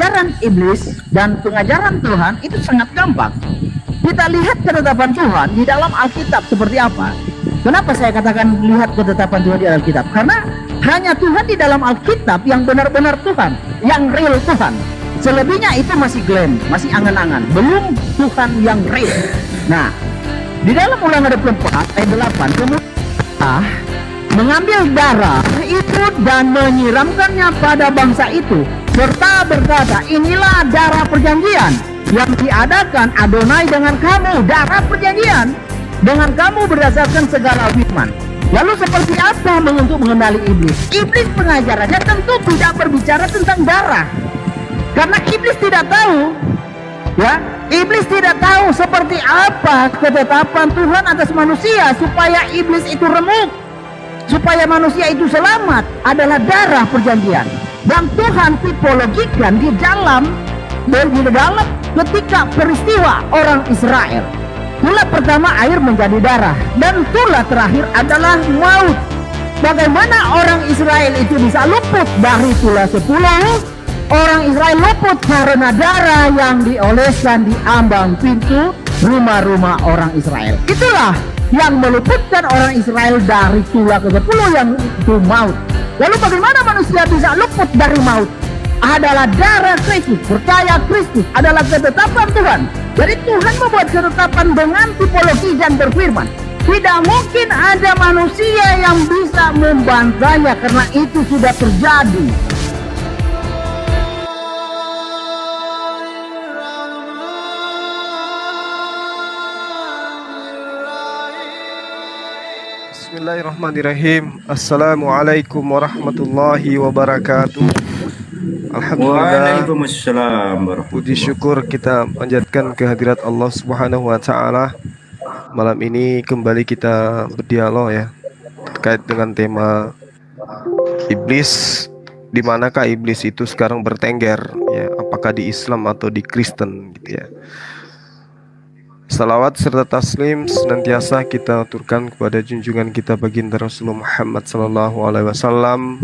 pengajaran iblis dan pengajaran Tuhan itu sangat gampang. Kita lihat ketetapan Tuhan di dalam Alkitab seperti apa. Kenapa saya katakan lihat ketetapan Tuhan di Alkitab? Karena hanya Tuhan di dalam Alkitab yang benar-benar Tuhan, yang real Tuhan. Selebihnya itu masih klaim, masih angan-angan, belum Tuhan yang real. Nah, di dalam Ulangan 24 ayat 8, kemudian mengambil darah itu dan menyiramkannya pada bangsa itu, serta berkata, inilah darah perjanjian yang diadakan Adonai dengan kamu, darah perjanjian dengan kamu berdasarkan segala firman. Lalu seperti apa untuk mengenali iblis? Iblis pengajarannya tentu tidak berbicara tentang darah, karena iblis tidak tahu, ya, iblis tidak tahu seperti apa ketetapan Tuhan atas manusia supaya iblis itu remuk, supaya manusia itu selamat adalah darah perjanjian. Dan Tuhan tipologikan di dalam ketika peristiwa orang Israel. Tulah pertama air menjadi darah, dan tulah terakhir adalah maut. Bagaimana orang Israel itu bisa luput dari tulah 10? Orang Israel luput karena darah yang dioleskan di ambang pintu rumah-rumah orang Israel. Itulah yang meluputkan orang Israel dari tulah ke-10 yang itu maut. Lalu bagaimana manusia bisa luput dari maut? Adalah darah Kristus, percaya Kristus adalah ketetapan Tuhan. Jadi Tuhan membuat ketetapan dengan tipologi dan berfirman. Tidak mungkin ada manusia yang bisa membantahnya karena itu sudah terjadi. Bismillahirrahmanirrahim. Assalamualaikum warahmatullahi wabarakatuh. Alhamdulillah. Waalaikumsalam warahmatullahi. Puji syukur kita panjatkan kehadirat Allah Subhanahu wa taala. Malam ini kembali kita berdialog ya terkait dengan tema iblis. Di manakah iblis itu sekarang bertengger ya? Apakah di Islam atau di Kristen gitu ya? Salawat serta taslim senantiasa kita aturkan kepada junjungan kita baginda Rasulullah Muhammad SAW.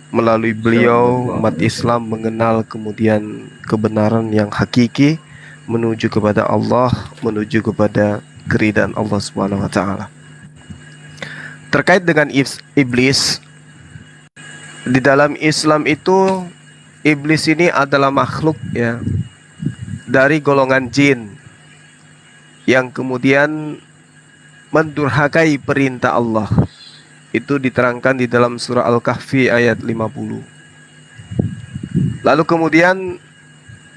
Melalui beliau umat Islam mengenal kemudian kebenaran yang hakiki, menuju kepada Allah, menuju kepada keridhaan Allah Subhanahu wa taala. Terkait dengan iblis, di dalam Islam itu iblis ini adalah makhluk ya dari golongan jin yang kemudian mendurhakai perintah Allah. Itu diterangkan di dalam surah Al-Kahfi ayat 50. Lalu kemudian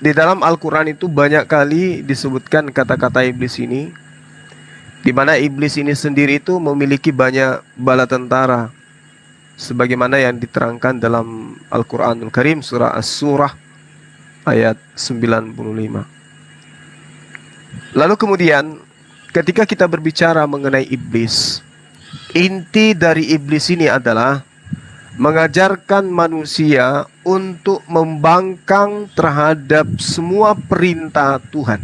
di dalam Al-Quran itu banyak kali disebutkan kata-kata iblis ini, di mana iblis ini sendiri itu memiliki banyak bala tentara, sebagaimana yang diterangkan dalam Al-Quranul Karim surah As-Surah ayat 95. Lalu kemudian ketika kita berbicara mengenai iblis, inti dari iblis ini adalah mengajarkan manusia untuk membangkang terhadap semua perintah Tuhan.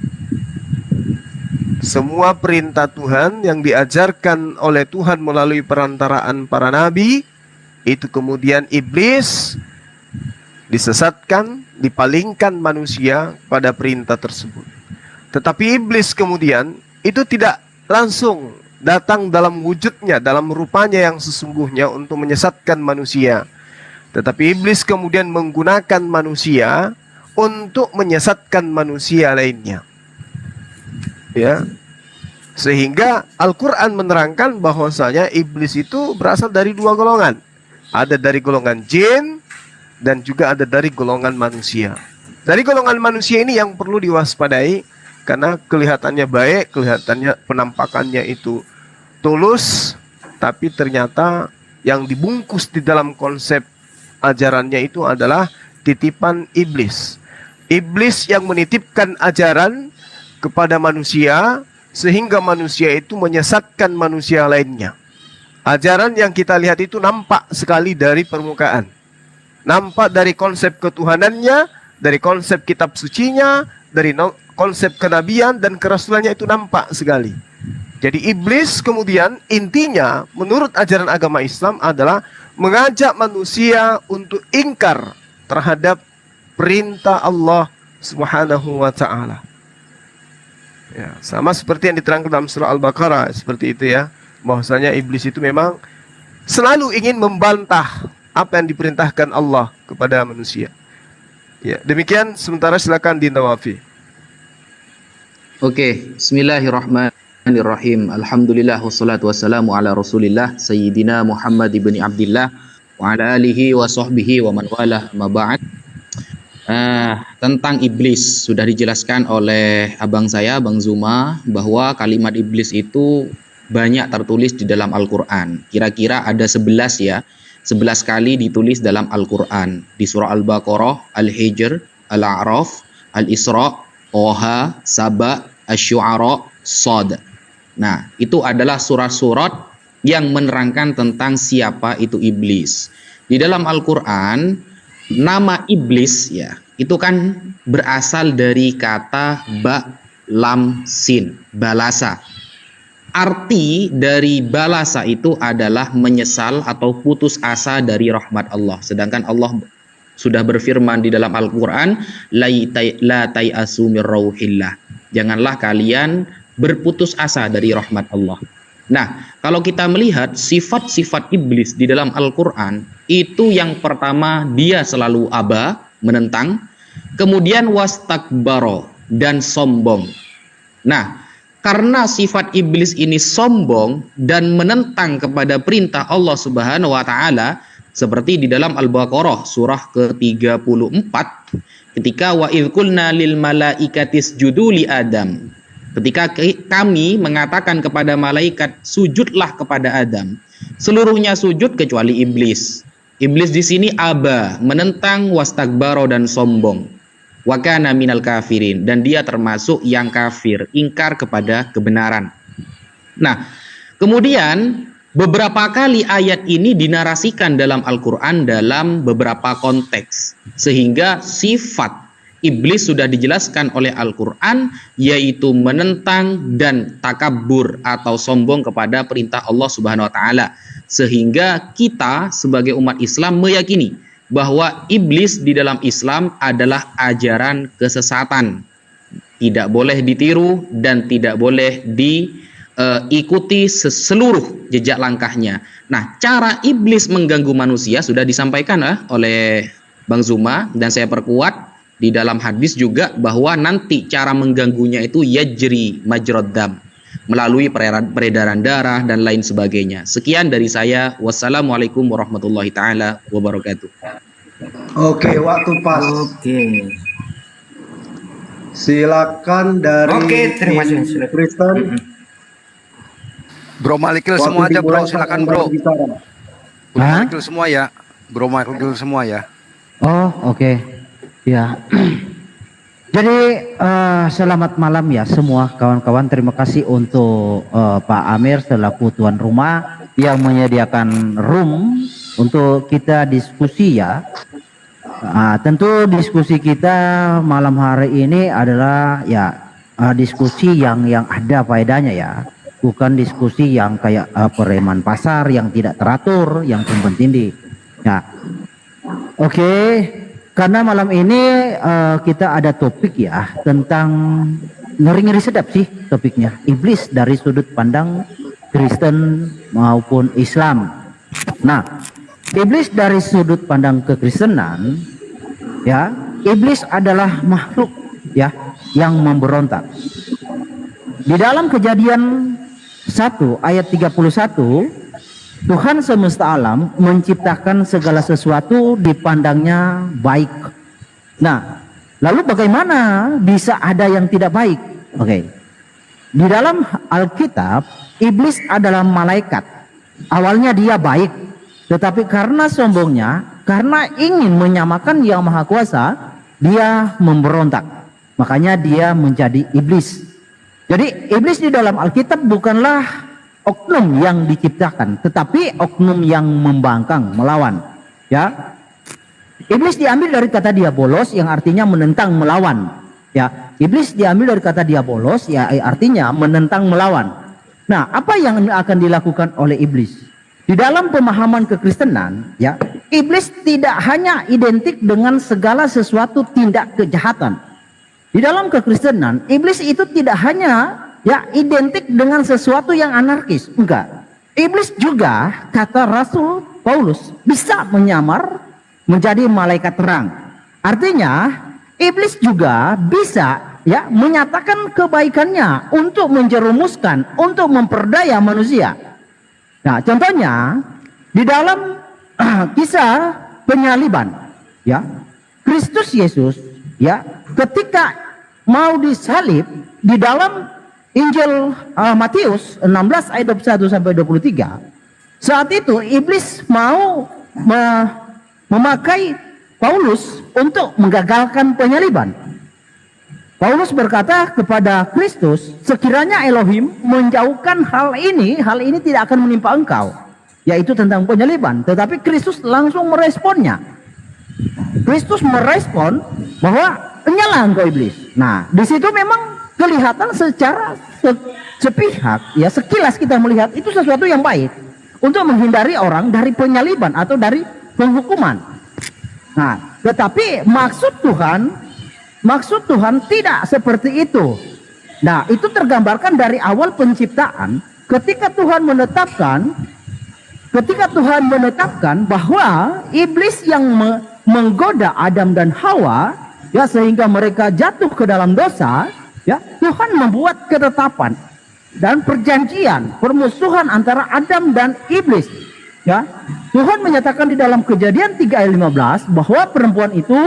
Semua perintah Tuhan yang diajarkan oleh Tuhan melalui perantaraan para nabi, itu kemudian iblis disesatkan, dipalingkan manusia pada perintah tersebut. Tetapi iblis kemudian itu tidak langsung datang dalam wujudnya, dalam rupanya yang sesungguhnya untuk menyesatkan manusia. Tetapi iblis kemudian menggunakan manusia untuk menyesatkan manusia lainnya. Ya. Sehingga Al-Quran menerangkan bahwasanya iblis itu berasal dari dua golongan. Ada dari golongan jin dan juga ada dari golongan manusia. Dari golongan manusia ini yang perlu diwaspadai, karena kelihatannya baik, kelihatannya penampakannya itu tulus, tapi ternyata yang dibungkus di dalam konsep ajarannya itu adalah titipan iblis. Iblis yang menitipkan ajaran kepada manusia sehingga manusia itu menyesatkan manusia lainnya. Ajaran yang kita lihat itu nampak sekali dari permukaan. Nampak dari konsep ketuhanannya, dari konsep kitab sucinya, dari konsep kenabian dan kerasulannya itu nampak sekali. Jadi iblis kemudian intinya menurut ajaran agama Islam adalah mengajak manusia untuk ingkar terhadap perintah Allah Subhanahu wa taala. Ya, sama seperti yang diterangkan dalam surah Al-Baqarah seperti itu ya, bahwasanya iblis itu memang selalu ingin membantah apa yang diperintahkan Allah kepada manusia. Ya, demikian sementara silakan Dinda Wafi. Oke, bismillahirrahmanirrahim. Alhamdulillah wassalatu wassalamu ala Rasulillah Sayyidina Muhammad ibn Abdullah wa ala alihi wa sahbihi wa man walah ma ba'd. Tentang iblis sudah dijelaskan oleh abang saya, Bang Zuma, bahwa kalimat iblis itu banyak tertulis di dalam Al-Qur'an. Kira-kira ada 11 ya. 11 kali ditulis dalam Al-Qur'an. Di surah Al-Baqarah, Al-Hijr, Al-A'raf, Al-Isra, Oha, Saba, Asy-Syu'ara, Shad. Nah, itu adalah surat-surat yang menerangkan tentang siapa itu iblis. Di dalam Al-Qur'an, nama iblis ya, itu kan berasal dari kata ba, lam, sin, balasa. Arti dari balasa itu adalah menyesal atau putus asa dari rahmat Allah. Sedangkan Allah sudah berfirman di dalam Al-Quran, la tai'asu mir rauhillah. Janganlah kalian berputus asa dari rahmat Allah. Nah, kalau kita melihat sifat-sifat iblis di dalam Al-Quran, itu yang pertama dia selalu aba, menentang, kemudian wastakbaro, dan sombong. Nah, karena sifat iblis ini sombong dan menentang kepada perintah Allah Subhanahu wa taala, seperti di dalam Al-Baqarah surah ke-34 ketika wa idz qulna lil malaikati isjudu li Adam. Ketika kami mengatakan kepada malaikat sujudlah kepada Adam, seluruhnya sujud kecuali iblis. Iblis di sini aba, menentang, wastakbaro, dan sombong. Wa kana minal kafirin, dan dia termasuk yang kafir, ingkar kepada kebenaran. Nah, kemudian beberapa kali ayat ini dinarasikan dalam Al-Quran dalam beberapa konteks, sehingga sifat iblis sudah dijelaskan oleh Al-Quran, yaitu menentang dan takabur atau sombong kepada perintah Allah Subhanahu wa taala. Sehingga kita sebagai umat Islam meyakini bahwa iblis di dalam Islam adalah ajaran kesesatan. Tidak boleh ditiru dan tidak boleh diikuti seluruh jejak langkahnya. Nah, cara iblis mengganggu manusia sudah disampaikan oleh Bang Zuma, dan saya perkuat di dalam hadis juga bahwa nanti cara mengganggunya itu yajri majrad dam, melalui peredaran darah dan lain sebagainya. Sekian dari saya. Wassalamualaikum warahmatullahi taala wabarakatuh. Oke, waktu pas. Oke. Silakan dari Oke, terima kasih. Kristen. Bro Malikil Waktu semua aja bro, dimulai silakan dengan bro. berbicara. Bro Hah? Malikil semua ya, Bro Malikil semua ya. Oh, oke. Ya. Jadi selamat malam ya semua kawan-kawan. Terima kasih untuk Pak Amir selaku tuan rumah yang menyediakan room untuk kita diskusi ya. Tentu diskusi kita malam hari ini adalah ya diskusi yang ada faedahnya ya. Bukan diskusi yang kayak preman pasar yang tidak teratur, yang tumpang tindih. Ya. Oke. Karena malam ini kita ada topik ya tentang ngeri-ngeri sedap sih topiknya. Iblis dari sudut pandang Kristen maupun Islam. Nah, iblis dari sudut pandang kekristenan ya, iblis adalah makhluk ya yang memberontak. Di dalam Kejadian 1 ayat 31, Tuhan semesta alam menciptakan segala sesuatu dipandangnya baik. Nah, lalu bagaimana bisa ada yang tidak baik? Oke. Di dalam Alkitab, iblis adalah malaikat. Awalnya dia baik, tetapi karena sombongnya, karena ingin menyamakan Yang Maha Kuasa, dia memberontak. Makanya dia menjadi iblis. Jadi iblis di dalam Alkitab bukanlah oknum yang diciptakan, tetapi oknum yang membangkang, melawan. Ya, iblis diambil dari kata diabolos yang artinya menentang, melawan. Ya, iblis diambil dari kata diabolos ya artinya menentang, melawan. Nah, apa yang akan dilakukan oleh iblis? di dalam pemahaman kekristenan, ya, iblis tidak hanya identik dengan segala sesuatu tindak kejahatan. Di dalam kekristenan, iblis itu tidak hanya ya identik dengan sesuatu yang anarkis, enggak. Iblis juga, kata Rasul Paulus, bisa menyamar menjadi malaikat terang. Artinya, iblis juga bisa ya menyatakan kebaikannya untuk menjerumuskan, untuk memperdaya manusia. Nah, contohnya di dalam kisah penyaliban, ya, Kristus Yesus, ya, ketika mau disalib di dalam Injil Matius 16 ayat 21 sampai 23, saat itu iblis mau memakai Paulus untuk menggagalkan penyaliban. Paulus berkata kepada Kristus, sekiranya Elohim menjauhkan hal ini tidak akan menimpa engkau, yaitu tentang penyaliban. Tetapi Kristus langsung meresponnya. Kristus merespon bahwa penyalah engkau iblis. Nah, di situ memang kelihatan secara sepihak, ya sekilas kita melihat itu sesuatu yang baik untuk menghindari orang dari penyaliban atau dari penghukuman. Nah, tetapi maksud Tuhan tidak seperti itu. Nah, itu tergambarkan dari awal penciptaan ketika Tuhan menetapkan bahwa iblis yang menggoda Adam dan Hawa, ya sehingga mereka jatuh ke dalam dosa, ya Tuhan membuat ketetapan dan perjanjian permusuhan antara Adam dan iblis. Ya, Tuhan menyatakan di dalam Kejadian 3 ayat 15 bahwa perempuan itu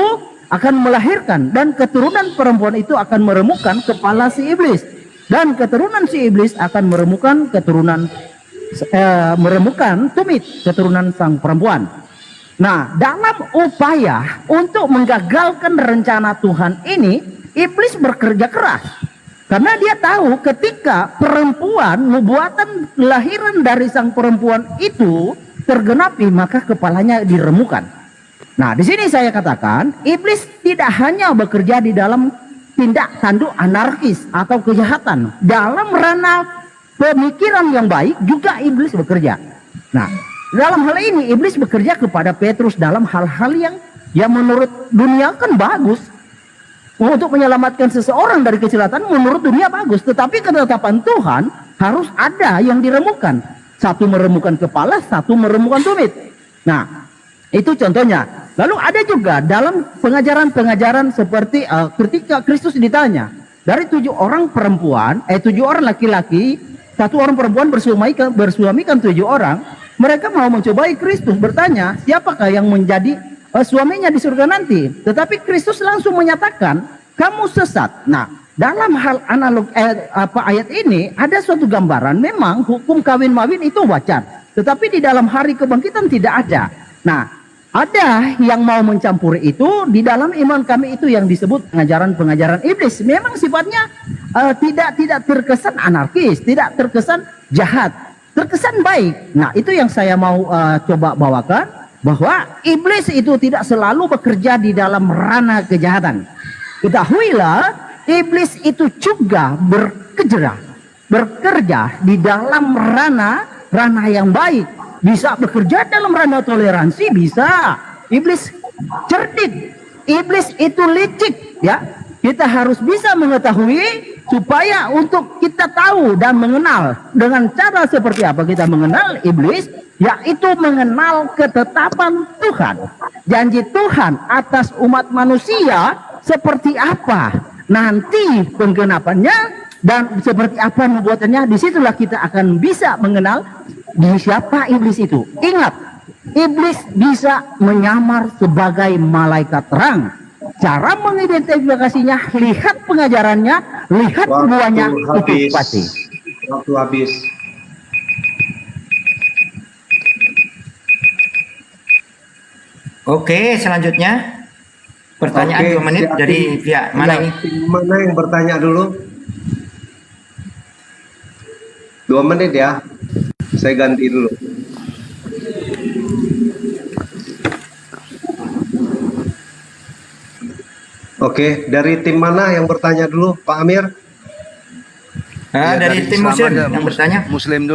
akan melahirkan dan keturunan perempuan itu akan meremukkan kepala si iblis, dan keturunan si iblis akan meremukkan tumit keturunan sang perempuan. Nah, dalam upaya untuk menggagalkan rencana Tuhan ini, iblis bekerja keras karena dia tahu ketika perempuan, nubuatan lahiran dari sang perempuan itu tergenapi, maka kepalanya diremukkan. Nah, di sini saya katakan, iblis tidak hanya bekerja di dalam tindak tanduk anarkis atau kejahatan. Dalam ranah pemikiran yang baik juga iblis bekerja. Nah, dalam hal ini iblis bekerja kepada Petrus dalam hal-hal yang menurut dunia kan bagus. Untuk menyelamatkan seseorang dari kecelakaan menurut dunia bagus. Tetapi ketetapan Tuhan harus ada yang diremukkan. Satu meremukkan kepala, satu meremukkan tumit. Nah, itu contohnya. Lalu ada juga dalam pengajaran-pengajaran seperti ketika Kristus ditanya, dari 7 orang perempuan, 7 orang laki-laki, 1 orang perempuan bersuamikan 7 orang, mereka mau mencobai Kristus, bertanya, siapakah yang menjadi suaminya di surga nanti? Tetapi Kristus langsung menyatakan, kamu sesat. Nah, dalam hal analog ayat ini ada suatu gambaran, memang hukum kawin-mawin itu wajar, tetapi di dalam hari kebangkitan tidak ada. Nah, ada yang mau mencampuri itu. Di dalam iman kami itu yang disebut pengajaran-pengajaran iblis. Memang sifatnya tidak terkesan anarkis, tidak terkesan jahat, terkesan baik. Nah, itu yang saya mau coba bawakan, bahwa iblis itu tidak selalu bekerja di dalam ranah kejahatan. Ketahuilah, iblis itu juga bekerja di dalam ranah yang baik. Bisa bekerja dalam ranah toleransi, bisa. Iblis cerdik, iblis itu licik, ya. Kita harus bisa mengetahui supaya untuk kita tahu dan mengenal. Dengan cara seperti apa kita mengenal iblis? Yaitu mengenal ketetapan Tuhan. Janji Tuhan atas umat manusia seperti apa nanti penggenapannya dan seperti apa nubuatannya. Disitulah kita akan bisa mengenal di siapa iblis itu. Ingat, iblis bisa menyamar sebagai malaikat terang. Cara mengidentifikasinya, lihat pengajarannya, lihat nubuatnya, itu pasti. Waktu habis. Oke, selanjutnya pertanyaan 2 menit dari pihak mana ini? Mana yang bertanya dulu? 2 menit ya. Saya ganti dulu. Oke, dari tim mana yang bertanya dulu, Pak Amir? Dari tim Muslim yang bertanya. Muslim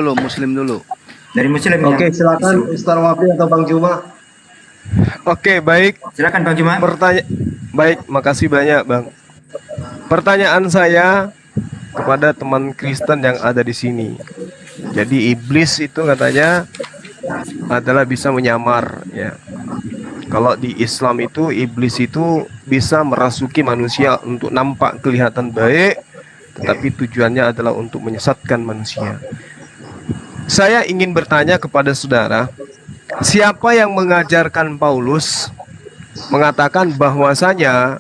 dulu. Dari Muslim ya. Oke, silakan Ustaz Wafi atau Bang Juma. Oke, baik. Silakan Bang Juma. Baik, makasih banyak, Bang. Pertanyaan saya kepada teman Kristen yang ada di sini. Jadi iblis itu katanya adalah bisa menyamar, ya. Kalau di Islam itu iblis itu bisa merasuki manusia untuk nampak kelihatan baik, tetapi tujuannya adalah untuk menyesatkan manusia. Saya ingin bertanya kepada saudara, siapa yang mengajarkan Paulus mengatakan bahwasanya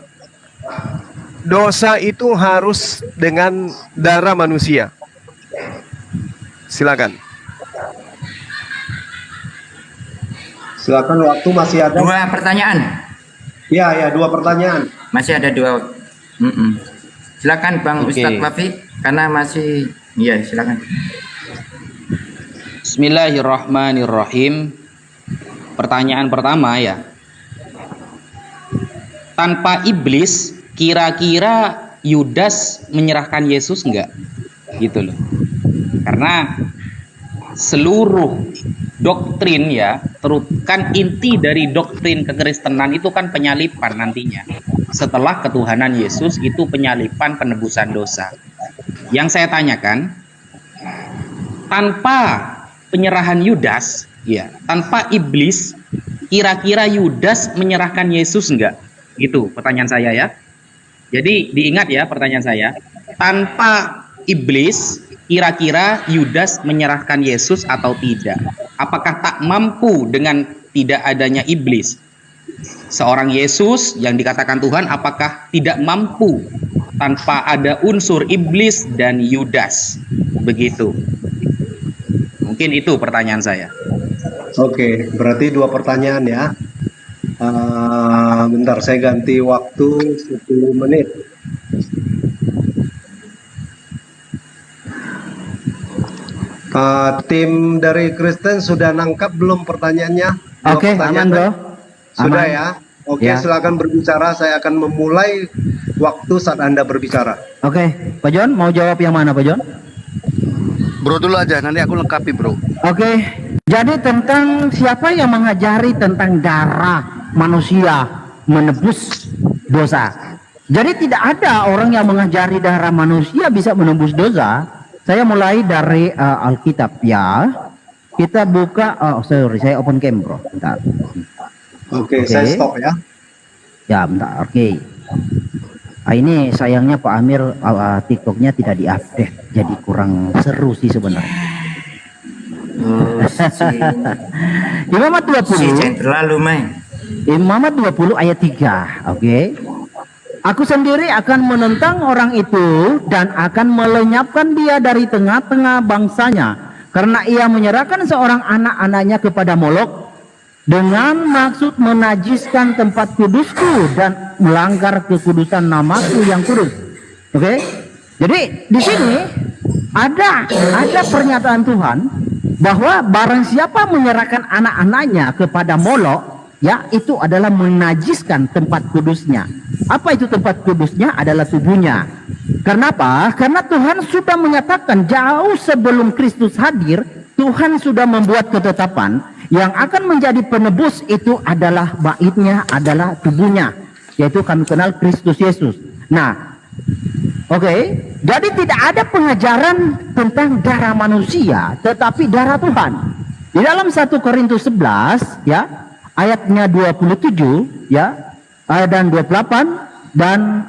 dosa itu harus dengan darah manusia? Silakan. Silakan, waktu masih ada. 2 pertanyaan. Ya, 2 pertanyaan. Masih ada 2. Silakan Bang Ustadz Wafi karena masih silakan. Bismillahirrahmanirrahim. Pertanyaan pertama ya. Tanpa iblis, kira-kira Yudas menyerahkan Yesus enggak? Gitu loh. Karena seluruh doktrin ya, kan inti dari doktrin kekristenan itu kan penyalipan nantinya. Setelah ketuhanan Yesus itu penyalipan, penebusan dosa. Yang saya tanyakan, tanpa penyerahan Yudas, ya, tanpa iblis, kira-kira Yudas menyerahkan Yesus enggak? Gitu pertanyaan saya ya. Jadi diingat ya pertanyaan saya. Tanpa iblis, kira-kira Yudas menyerahkan Yesus atau tidak? Apakah tak mampu dengan tidak adanya iblis? Seorang Yesus yang dikatakan Tuhan, apakah tidak mampu tanpa ada unsur iblis dan Yudas? Begitu. Mungkin itu pertanyaan saya. Oke, berarti 2 pertanyaan ya. Bentar, saya ganti waktu 10 menit. Tim dari Kristen sudah nangkap belum pertanyaannya? Oke, aman bro. Sudah Aman. ya. Oke, Ya. silakan berbicara. Saya akan memulai waktu saat Anda berbicara. Oke, Pak John mau jawab yang mana Pak John? Bro dulu aja, nanti aku lengkapi bro. Oke, jadi tentang siapa yang mengajari tentang darah manusia menebus dosa. Jadi tidak ada orang yang mengajari darah manusia bisa menebus dosa. Saya mulai dari Alkitab ya. Kita buka, saya open cam bro. Bentar. Oke, saya stop ya. Ya, bentar. Oke. Ini sayangnya Pak Amir TikToknya tidak diupdate, jadi kurang seru sih sebenarnya. Imamat 20. Terlalu main. Imamat 20 ayat 3. Oke. Aku sendiri akan menentang orang itu dan akan melenyapkan dia dari tengah-tengah bangsanya, karena ia menyerahkan seorang anak-anaknya kepada Molok dengan maksud menajiskan tempat kudusku dan melanggar kekudusan namaku yang kudus. Oke. Jadi di sini ada pernyataan Tuhan bahwa barang siapa menyerahkan anak-anaknya kepada Molok, ya, itu adalah menajiskan tempat kudusnya. Apa itu tempat kudusnya? Adalah tubuhnya. Kenapa? Karena Tuhan sudah menyatakan jauh sebelum Kristus hadir, Tuhan sudah membuat ketetapan yang akan menjadi penebus itu adalah baitnya, adalah tubuhnya, yaitu kami kenal Kristus Yesus. Nah, oke, jadi tidak ada pengajaran tentang darah manusia, tetapi darah Tuhan. Di dalam 1 Korintus 11 ya, ayatnya 27 ya, dan 28 dan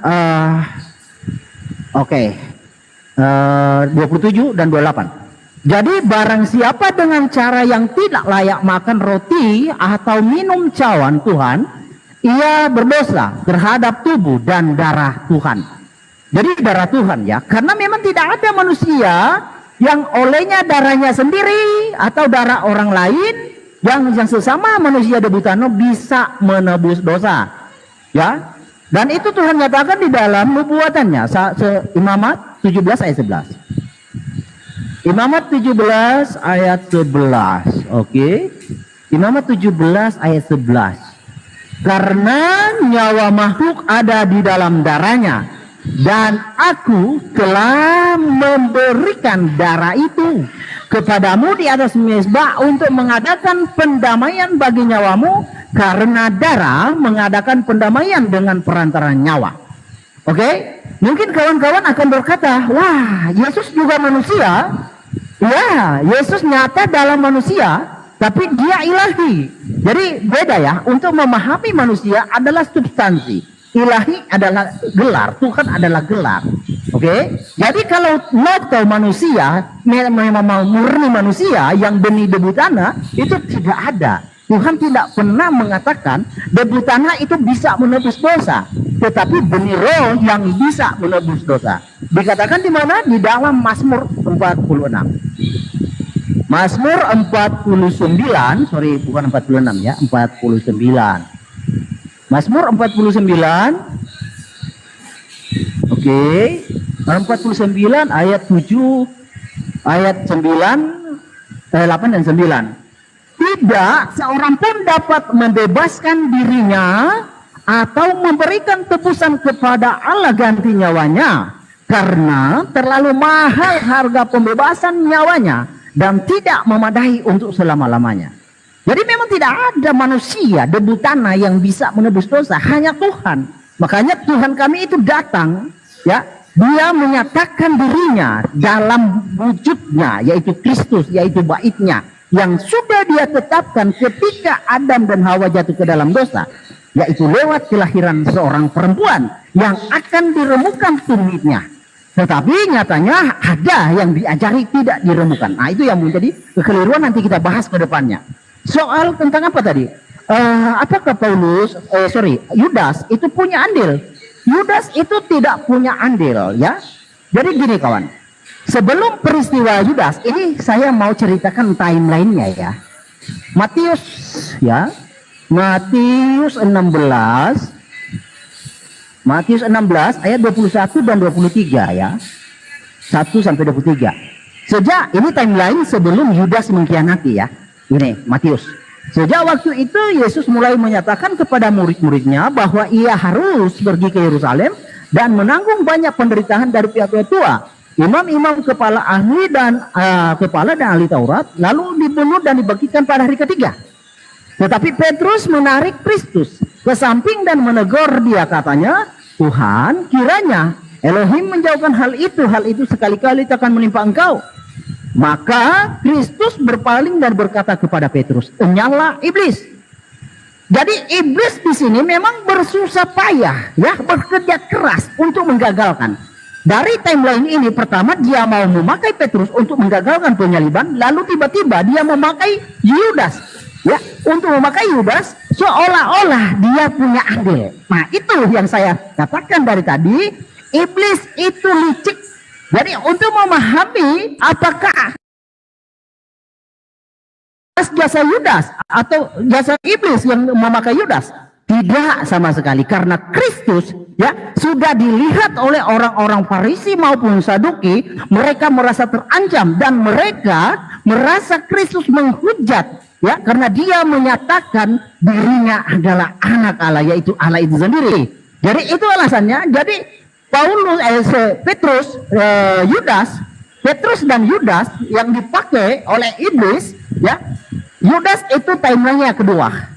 27 dan 28. Jadi barang siapa dengan cara yang tidak layak makan roti atau minum cawan Tuhan, ia berdosa terhadap tubuh dan darah Tuhan. Jadi darah Tuhan ya, karena memang tidak ada manusia yang olehnya darahnya sendiri atau darah orang lain yang sesama manusia debutano bisa menebus dosa. Ya. Dan itu Tuhan nyatakan di dalam nubuatannya, Imamat 17 ayat 11. Imamat 17 ayat 11. Oke. Imamat 17 ayat 11. Karena nyawa makhluk ada di dalam darahnya, dan aku telah memberikan darah itu kepadamu di atas mezbah untuk mengadakan pendamaian bagi nyawamu, karena darah mengadakan pendamaian dengan perantara nyawa. Oke? Mungkin kawan-kawan akan berkata, wah, Yesus juga manusia. Ya, Yesus nyata dalam manusia, tapi dia ilahi. Jadi beda ya, untuk memahami manusia adalah substansi, ilahi adalah gelar, Tuhan adalah gelar. Oke? Jadi kalau noto manusia, memang murni manusia yang benih debu tanah, itu tidak ada. Tuhan tidak pernah mengatakan debu tanah itu bisa menebus dosa, tetapi benih roh yang bisa menebus dosa. Dikatakan di mana? Di dalam Mazmur 46. Mazmur 49, sorry bukan 46 ya, 49. Mazmur 49. Oke. 49 ayat 7, ayat 9, 8 dan 9. Tidak seorang pun dapat membebaskan dirinya atau memberikan tebusan kepada Allah ganti nyawanya, karena terlalu mahal harga pembebasan nyawanya dan tidak memadai untuk selama-lamanya. Jadi memang tidak ada manusia debu tanah yang bisa menebus dosa, hanya Tuhan. Makanya Tuhan kami itu datang, ya, dia menyatakan dirinya dalam wujudnya, yaitu Kristus, yaitu baitnya, yang sudah dia tetapkan ketika Adam dan Hawa jatuh ke dalam dosa, yaitu lewat kelahiran seorang perempuan yang akan diremukan tumitnya. Tetapi nyatanya ada yang diajari tidak diremukan. Nah, itu yang menjadi kekeliruan, nanti kita bahas ke depannya. Soal tentang apa tadi? Apakah Yudas itu punya andil? Yudas itu tidak punya andil, ya. Jadi gini kawan, sebelum peristiwa Yudas ini saya mau ceritakan timelinenya ya. Matius ya, Matius 16 ayat 21 dan 23 ya. 1 sampai 23. Sejak ini timeline sebelum Yudas mengkhianati ya. Ini Matius. Sejak waktu itu Yesus mulai menyatakan kepada murid-muridnya bahwa ia harus pergi ke Yerusalem dan menanggung banyak penderitaan dari pihak tua, imam-imam, kepala dan ahli Taurat, lalu dibunuh dan dibagikan pada hari ketiga. Tetapi Petrus menarik Kristus ke samping dan menegur dia, katanya, Tuhan, kiranya Elohim menjauhkan hal itu sekali-kali akan menimpa engkau. Maka Kristus berpaling dan berkata kepada Petrus, "Enyahlah iblis." Jadi iblis di sini memang bersusah payah, ya, bekerja keras untuk menggagalkan. Dari timeline ini, pertama dia mau memakai Petrus untuk menggagalkan penyaliban, lalu tiba-tiba dia memakai Yudas, ya, untuk memakai Yudas seolah-olah dia punya andil. Nah, itu yang saya katakan dari tadi, iblis itu licik. Jadi untuk memahami apakah jasa Yudas atau jasa iblis yang memakai Yudas, tidak sama sekali, karena Kristus ya sudah dilihat oleh orang-orang Farisi maupun Saduki, mereka merasa terancam dan mereka merasa Kristus menghujat, ya, karena dia menyatakan dirinya adalah anak Allah, yaitu Allah itu sendiri. Jadi itu alasannya. Jadi Petrus dan Yudas yang dipakai oleh iblis, ya. Yudas itu timelinenya kedua,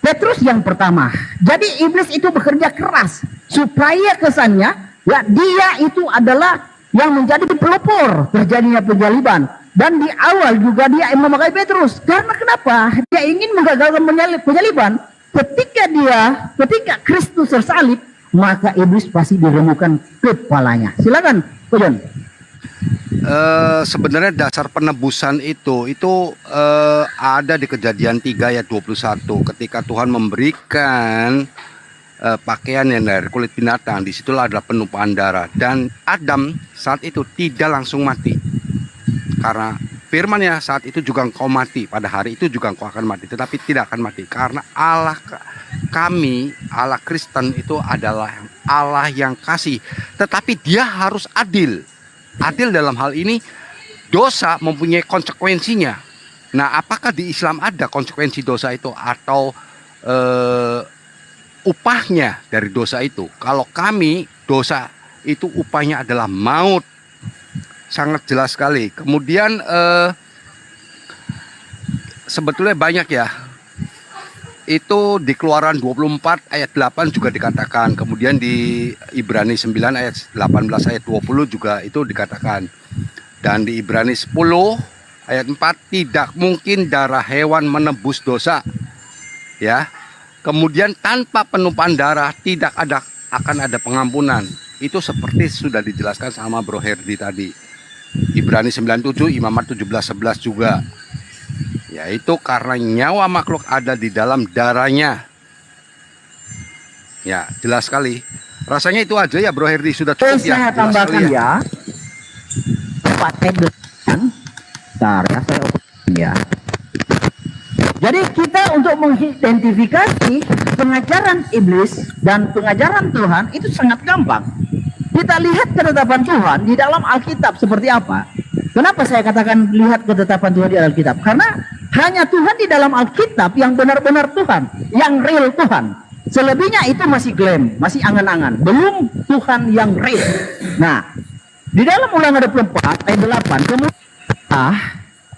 Petrus yang pertama. Jadi iblis itu bekerja keras supaya kesannya, ya, dia itu adalah yang menjadi pelopor terjadinya penyaliban. Dan di awal juga dia memakai Petrus. Karena kenapa? Dia ingin menggagalkan penyaliban. Ketika Kristus tersalib, maka iblis pasti diremukan kepalanya. Silakan, Pak John. Sebenarnya dasar penebusan itu ada di Kejadian 3 ayat 21, ketika Tuhan memberikan pakaian yang dari kulit binatang. Disitulah adalah penumpahan darah, dan Adam saat itu tidak langsung mati, karena firman-Nya saat itu juga engkau mati, pada hari itu juga engkau akan mati, tetapi tidak akan mati, karena Allah kami, Allah Kristen itu adalah Allah yang kasih, tetapi dia harus adil. Adil dalam hal ini, dosa mempunyai konsekuensinya. Nah, apakah di Islam ada konsekuensi dosa itu atau upahnya dari dosa itu? Kalau kami, dosa itu upahnya adalah maut. Sangat jelas sekali. Kemudian sebetulnya banyak ya. Itu di Keluaran 24 ayat 8 juga dikatakan. Kemudian di Ibrani 9 ayat 18 ayat 20 juga itu dikatakan. Dan di Ibrani 10 ayat 4, tidak mungkin darah hewan menebus dosa. Ya. Kemudian tanpa penumpahan darah akan ada pengampunan. Itu seperti sudah dijelaskan sama Bro Herdi tadi. Ibrani 97, Imamat 17:11 juga. Yaitu karena nyawa makhluk ada di dalam darahnya. Ya, jelas sekali. Rasanya itu aja ya Bro Herdi, sudah cukup ya. Saya Jelas tambahkan sekali ya. Pakai dengan cara saya ya. Jadi kita untuk mengidentifikasi pengajaran iblis dan pengajaran Tuhan itu sangat gampang. Kita lihat ketetapan Tuhan di dalam Alkitab seperti apa. Kenapa saya katakan lihat ketetapan Tuhan di Alkitab? Karena hanya Tuhan di dalam Alkitab yang benar-benar Tuhan, yang real Tuhan. Selebihnya itu masih klaim, masih angan-angan. Belum Tuhan yang real. Nah, di dalam Ulangan 24 ayat 8, kemudian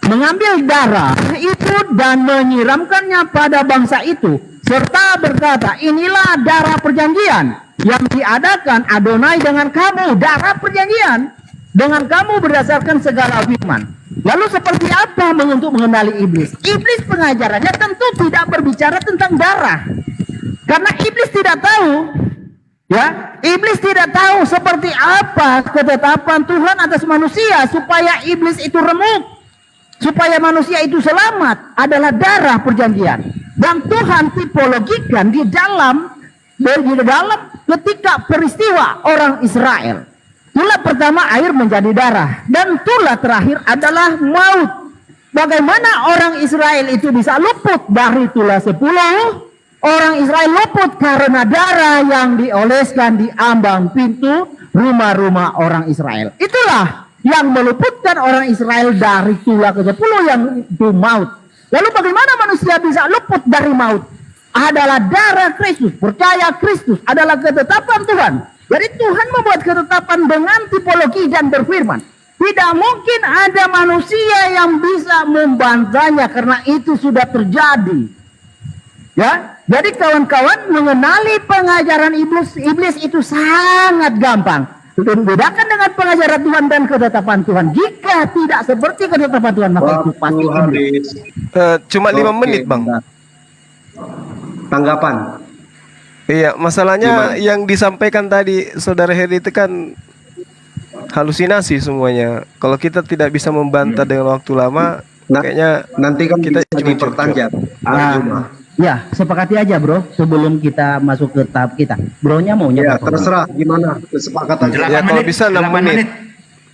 mengambil darah itu dan menyiramkannya pada bangsa itu, serta berkata, inilah darah perjanjian yang diadakan Adonai dengan kamu, darah perjanjian dengan kamu berdasarkan segala firman. Lalu seperti apa untuk mengenali iblis? Iblis pengajarannya tentu tidak berbicara tentang darah. Karena iblis tidak tahu, ya, iblis tidak tahu seperti apa ketetapan Tuhan atas manusia supaya iblis itu remuk, supaya manusia itu selamat adalah darah perjanjian. Dan Tuhan tipologikan di dalam ketika peristiwa orang Israel. Tulah pertama air menjadi darah, dan tulah terakhir adalah maut. Bagaimana orang Israel itu bisa luput dari tulah 10? Orang Israel luput karena darah yang dioleskan di ambang pintu rumah-rumah orang Israel. Itulah yang meluputkan orang Israel dari tulah ke-10 yang itu maut. Lalu bagaimana manusia bisa luput dari maut? Adalah darah Kristus, percaya Kristus adalah ketetapan Tuhan. Jadi Tuhan membuat ketetapan dengan tipologi dan berfirman. Tidak mungkin ada manusia yang bisa membantahnya karena itu sudah terjadi. Ya, jadi kawan-kawan mengenali pengajaran iblis itu sangat gampang. Membedakan dengan pengajaran Tuhan dan ketetapan Tuhan. Jika tidak seperti ketetapan Tuhan maka itu pasti iblis. Cuma 5 menit Bang. Tanggapan. Iya, masalahnya yang disampaikan tadi Saudara Heri itu kan halusinasi semuanya. Kalau kita tidak bisa membantah dengan waktu lama, kayaknya nanti kan kita bisa cuma dipertanjak. Ya, sepakati aja bro sebelum kita masuk ke tahap kita. Bronya maunya Ya, apa? terserah gimana kesepakatan. ya kalau bisa 6 menit.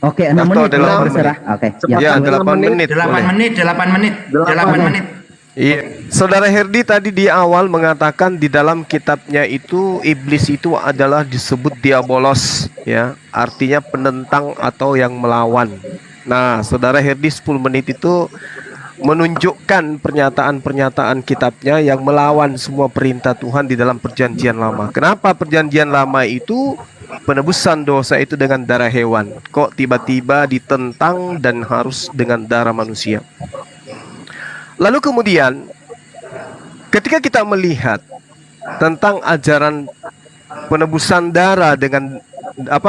Oke, 6 Atau menit 8 terserah. Oke. Ya, 8 menit. 8 menit. Iya, Saudara Herdi tadi di awal mengatakan di dalam kitabnya itu iblis itu adalah disebut diabolos, ya, artinya penentang atau yang melawan. Nah, Saudara Herdi 10 menit itu menunjukkan pernyataan-pernyataan kitabnya yang melawan semua perintah Tuhan di dalam perjanjian lama. Kenapa perjanjian lama itu penebusan dosa itu dengan darah hewan? Kok tiba-tiba ditentang dan harus dengan darah manusia? Lalu kemudian ketika kita melihat tentang ajaran penebusan darah dengan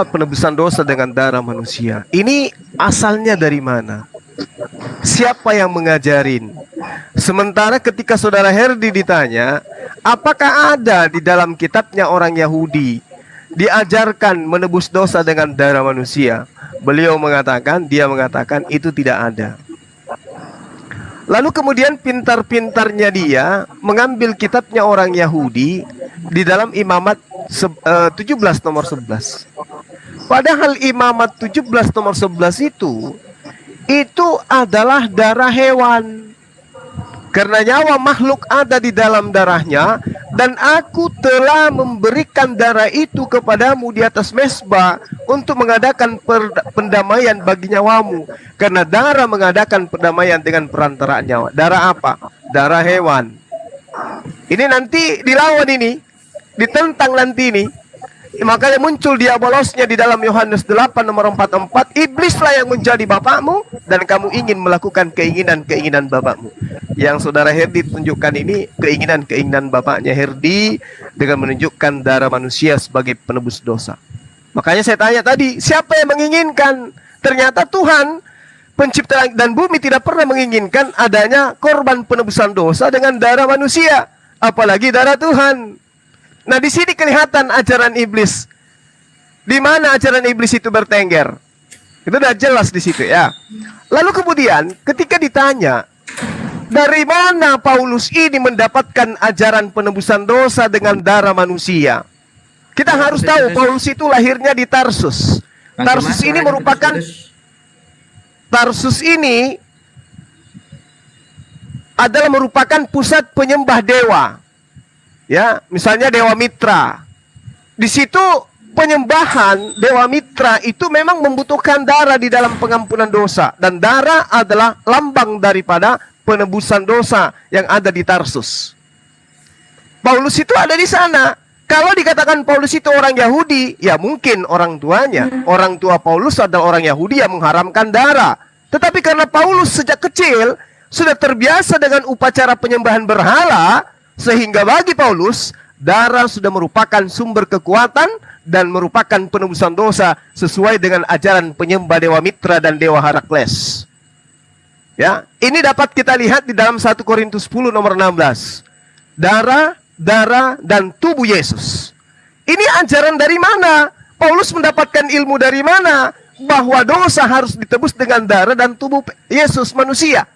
penebusan dosa dengan darah manusia, ini asalnya dari mana? Siapa yang mengajarin? Sementara ketika Saudara Herdi ditanya, apakah ada di dalam kitabnya orang Yahudi diajarkan menebus dosa dengan darah manusia? Dia mengatakan itu tidak ada. Lalu kemudian pintar-pintarnya dia mengambil kitabnya orang Yahudi di dalam Imamat 17 nomor 11. Padahal Imamat 17 nomor 11 itu adalah darah hewan. Karena nyawa makhluk ada di dalam darahnya, dan aku telah memberikan darah itu kepadamu di atas mezbah untuk mengadakan pendamaian bagi nyawamu. Karena darah mengadakan perdamaian dengan perantaraan nyawa. Darah apa? Darah hewan. Ini nanti dilawan ini, ditentang nanti ini. Makanya muncul diabolosnya di dalam Yohanes 8 nomor 44, iblislah yang menjadi bapakmu dan kamu ingin melakukan keinginan-keinginan bapakmu. Yang saudara Herdi tunjukkan ini keinginan-keinginan bapaknya Herdi dengan menunjukkan darah manusia sebagai penebus dosa. Makanya saya tanya tadi, siapa yang menginginkan? Ternyata Tuhan pencipta langit dan bumi tidak pernah menginginkan adanya korban penebusan dosa dengan darah manusia, apalagi darah Tuhan. Nah, di sini kelihatan ajaran iblis. Di mana ajaran iblis itu bertengger? Itu udah jelas di situ ya. Lalu kemudian ketika ditanya, dari mana Paulus ini mendapatkan ajaran penebusan dosa dengan darah manusia? Kita harus tahu Paulus itu lahirnya di Tarsus. Tarsus ini adalah merupakan pusat penyembah dewa. Ya, misalnya Dewa Mitra. Di situ penyembahan Dewa Mitra itu memang membutuhkan darah di dalam pengampunan dosa, dan darah adalah lambang daripada penebusan dosa yang ada di Tarsus. Paulus itu ada di sana. Kalau dikatakan Paulus itu orang Yahudi, ya mungkin orang tuanya, orang tua Paulus adalah orang Yahudi yang mengharamkan darah. Tetapi karena Paulus sejak kecil sudah terbiasa dengan upacara penyembahan berhala, sehingga bagi Paulus, darah sudah merupakan sumber kekuatan dan merupakan penebusan dosa sesuai dengan ajaran penyembah Dewa Mitra dan Dewa Herakles. Ya, ini dapat kita lihat di dalam 1 Korintus 10 nomor 16. Darah, dan tubuh Yesus. Ini ajaran dari mana? Paulus mendapatkan ilmu dari mana? Bahwa dosa harus ditebus dengan darah dan tubuh Yesus manusia.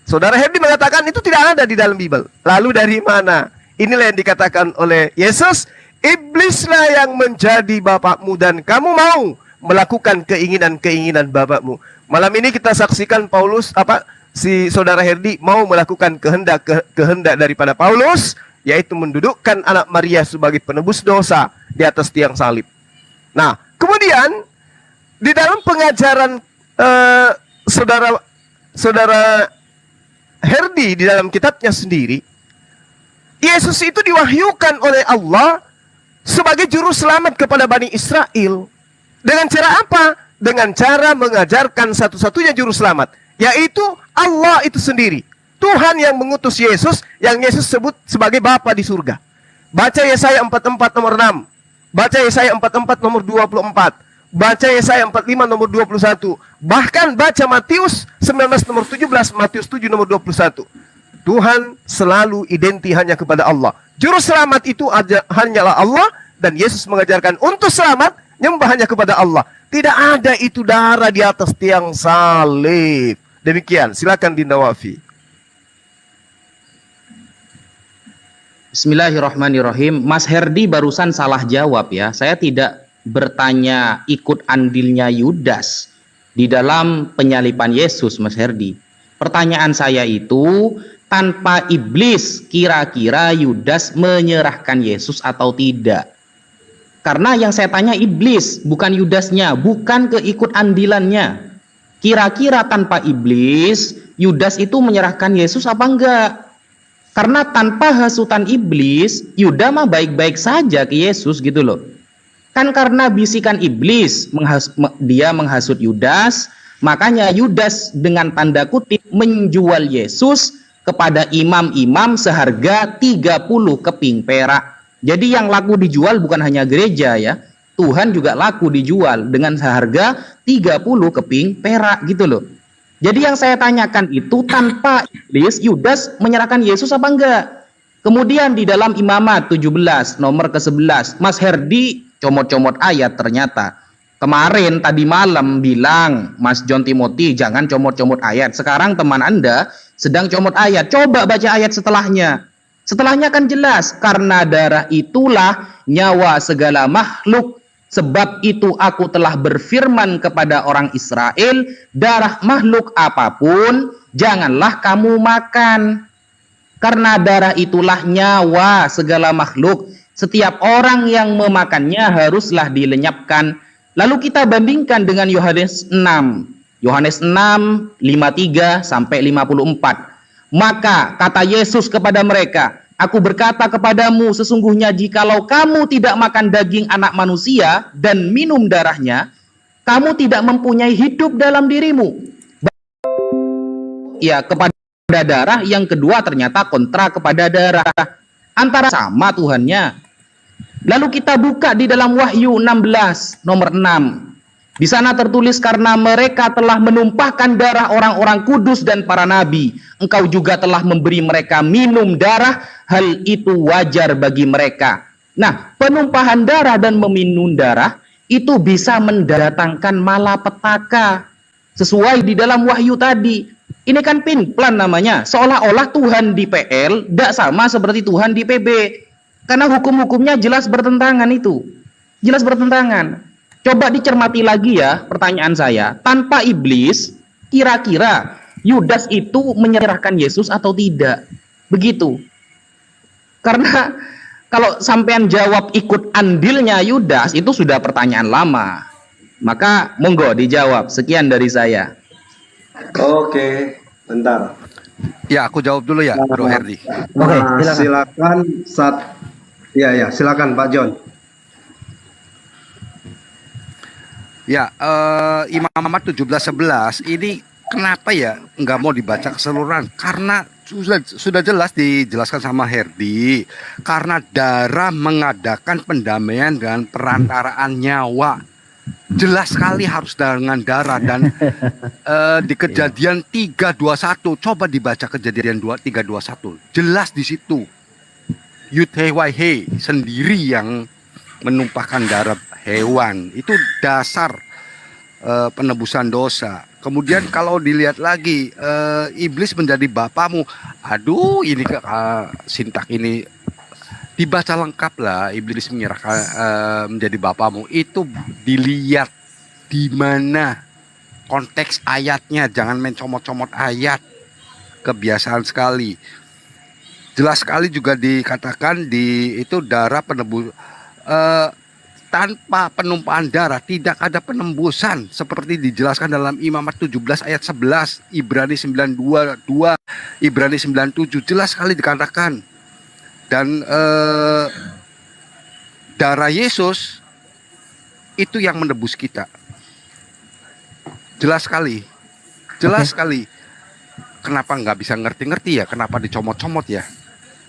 Saudara Herdi mengatakan itu tidak ada di dalam Bible. Lalu dari mana? Inilah yang dikatakan oleh Yesus, iblislah yang menjadi bapakmu dan kamu mau melakukan keinginan-keinginan bapakmu. Malam ini kita saksikan si saudara Herdi mau melakukan kehendak daripada Paulus, yaitu mendudukkan anak Maria sebagai penebus dosa di atas tiang salib. Nah, kemudian di dalam pengajaran saudara Herdi di dalam kitabnya sendiri, Yesus itu diwahyukan oleh Allah sebagai juru selamat kepada Bani Israel. Dengan cara apa? Dengan cara mengajarkan satu-satunya juru selamat, yaitu Allah itu sendiri. Tuhan yang mengutus Yesus, yang Yesus sebut sebagai Bapa di surga. Baca Yesaya 44 nomor 6. Baca Yesaya 44 nomor 24. Baca Yesaya 45 nomor 21. Bahkan baca Matius 19 nomor 17, Matius 7 nomor 21. Tuhan selalu identik hanya kepada Allah. Juru selamat itu hanyalah Allah, dan Yesus mengajarkan untuk selamat nyembah hanya kepada Allah. Tidak ada itu darah di atas tiang salib. Demikian, silakan Dinda Wafi. Bismillahirrahmanirrahim. Mas Herdi barusan salah jawab ya. Saya tidak bertanya ikut andilnya Yudas di dalam penyaliban Yesus, Mas Herdi. Pertanyaan saya itu, tanpa iblis kira-kira Yudas menyerahkan Yesus atau tidak? Karena yang saya tanya iblis, bukan Yudasnya, bukan keikut andilannya. Kira-kira tanpa iblis Yudas itu menyerahkan Yesus apa enggak? Karena tanpa hasutan iblis, Yuda mah baik-baik saja ke Yesus gitu loh. Kan karena bisikan iblis, dia menghasut Yudas, makanya Yudas dengan tanda kutip menjual Yesus kepada imam-imam seharga 30 keping perak. Jadi yang laku dijual bukan hanya gereja ya, Tuhan juga laku dijual dengan seharga 30 keping perak gitu loh. Jadi yang saya tanyakan itu, tanpa iblis Yudas menyerahkan Yesus apa enggak? Kemudian di dalam Imamat 17 nomor ke-11, Mas Herdi comot-comot ayat ternyata. Kemarin tadi malam bilang Mas John Timothy jangan comot-comot ayat. Sekarang teman Anda sedang comot ayat. Coba baca ayat setelahnya. Setelahnya kan jelas, karena darah itulah nyawa segala makhluk. Sebab itu aku telah berfirman kepada orang Israel, darah makhluk apapun janganlah kamu makan. Karena darah itulah nyawa segala makhluk. Setiap orang yang memakannya haruslah dilenyapkan. Lalu kita bandingkan dengan Yohanes 6. Yohanes 6, 53 sampai 54. Maka kata Yesus kepada mereka, Aku berkata kepadamu, sesungguhnya jikalau kamu tidak makan daging anak manusia dan minum darahnya, kamu tidak mempunyai hidup dalam dirimu. Ya, kepada darah, yang kedua ternyata kontra kepada darah. Antara sama Tuhannya. Lalu kita buka di dalam Wahyu 16 nomor 6. Di sana tertulis, karena mereka telah menumpahkan darah orang-orang kudus dan para nabi, engkau juga telah memberi mereka minum darah, hal itu wajar bagi mereka. Nah, penumpahan darah dan meminum darah itu bisa mendatangkan malapetaka. Sesuai di dalam Wahyu tadi. Ini kan pinplan namanya. Seolah-olah Tuhan di PL tidak sama seperti Tuhan di PB. Karena hukum-hukumnya jelas bertentangan itu. Jelas bertentangan. Coba dicermati lagi ya pertanyaan saya. Tanpa iblis, kira-kira Yudas itu menyerahkan Yesus atau tidak? Begitu. Karena kalau sampean jawab ikut andilnya Yudas, itu sudah pertanyaan lama. Maka monggo dijawab. Sekian dari saya. Oke, bentar. Ya, aku jawab dulu ya, Bro Herdi. Oke, Silakan silakan Pak John. Ya, Imamat 17:11 ini kenapa ya nggak mau dibaca keseluruhan? Karena sudah jelas dijelaskan sama Herdi. Karena darah mengadakan pendamaian dengan perantaraan nyawa. Jelas sekali harus dengan darah. Dan di Kejadian 3:21, coba dibaca Kejadian 3:21. Jelas di situ. Yud-Heh-Wai-He sendiri yang menumpahkan darah hewan. Itu dasar penebusan dosa. Kemudian kalau dilihat lagi, iblis menjadi bapamu. Aduh, ini sintak ini dibaca lengkap lah. Iblis menyerahkan menjadi bapamu. Itu dilihat di mana konteks ayatnya. Jangan main comot-comot ayat. Kebiasaan sekali. Jelas sekali juga dikatakan di itu darah penebus. Tanpa penumpahan darah tidak ada penembusan, seperti dijelaskan dalam Imamat 17 ayat 11, Ibrani 9:22, Ibrani 9:7, jelas sekali dikatakan. Dan darah Yesus itu yang menebus kita. Jelas sekali. Jelas sekali. Kenapa nggak bisa ngerti-ngerti ya? Kenapa dicomot-comot ya?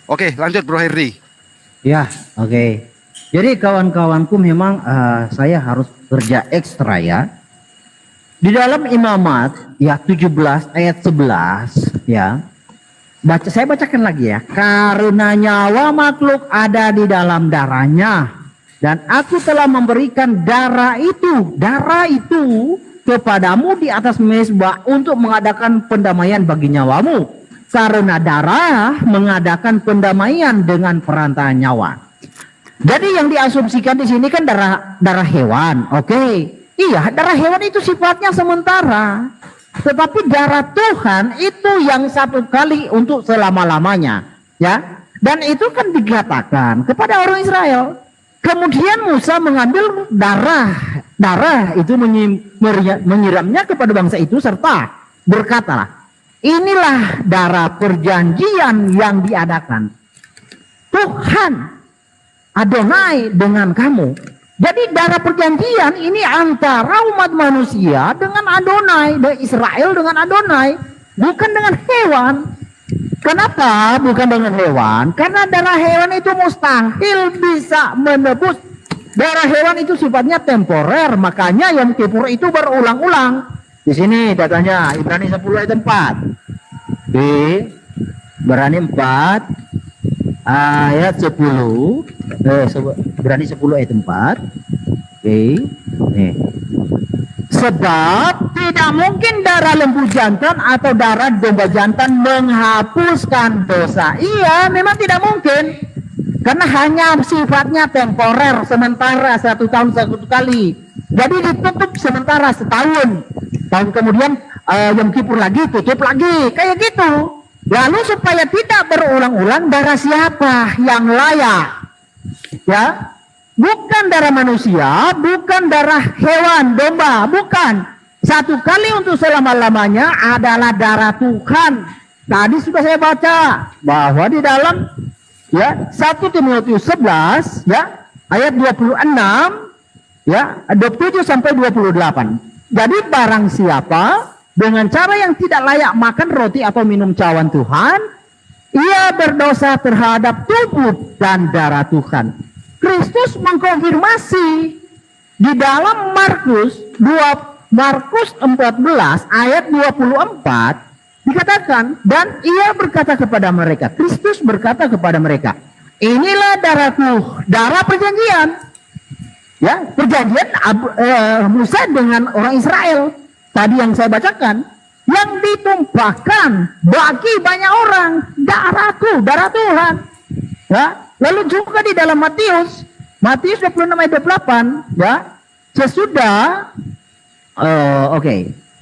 Oke, lanjut Bro Herdi. Ya, oke. Jadi kawan-kawanku memang saya harus kerja ekstra ya. Di dalam Imamat ya 17 ayat 11 ya. Saya bacakan lagi ya. Karena nyawa makhluk ada di dalam darahnya, dan aku telah memberikan darah itu kepadamu di atas mezbah untuk mengadakan pendamaian bagi nyawamu. Karena darah mengadakan pendamaian dengan perantaraan nyawa. Jadi yang diasumsikan di sini kan darah hewan, oke? Iya, darah hewan itu sifatnya sementara, tetapi darah Tuhan itu yang satu kali untuk selama-lamanya, ya. Dan itu kan dikatakan kepada orang Israel. Kemudian Musa mengambil darah itu menyiramnya kepada bangsa itu serta berkatalah, inilah darah perjanjian yang diadakan Tuhan Adonai dengan kamu. Jadi darah perjanjian ini antara umat manusia dengan Adonai, dan Israel dengan Adonai, bukan dengan hewan. Kenapa bukan dengan hewan? Karena darah hewan itu mustahil bisa menebus. Darah hewan itu sifatnya temporer, makanya Yom Kippur itu berulang-ulang. Di sini datanya Ibrani 10 ayat 4. Ibrani 4 ayat 10. Berani 10 ayat 4. Sebab tidak mungkin darah lembu jantan atau darah domba jantan menghapuskan dosa. Iya, memang tidak mungkin. Karena hanya sifatnya temporer, sementara 1 tahun 1 kali. Jadi ditutup sementara setahun. Tahun kemudian Yom Kippur lagi, tutup lagi. Kayak gitu. Lalu supaya tidak berulang-ulang, darah siapa yang layak? Ya, bukan darah manusia, bukan darah hewan, domba, bukan. Satu kali untuk selama-lamanya adalah darah Tuhan. Tadi sudah saya baca bahwa di dalam ya 1 Timotius 11 ya ayat 26 ya 27 sampai 28. Jadi barang siapa dengan cara yang tidak layak makan roti atau minum cawan Tuhan, ia berdosa terhadap tubuh dan darah Tuhan. Kristus mengkonfirmasi di dalam Markus 14 ayat 24 dikatakan, dan ia berkata kepada mereka, Kristus berkata kepada mereka, inilah darahku, darah perjanjian, ya perjanjian Musa dengan orang Israel tadi yang saya bacakan, yang ditumpahkan bagi banyak orang, darahku, darah Tuhan. Ya, lalu juga di dalam Matius 26 ayat 28, ya sesudah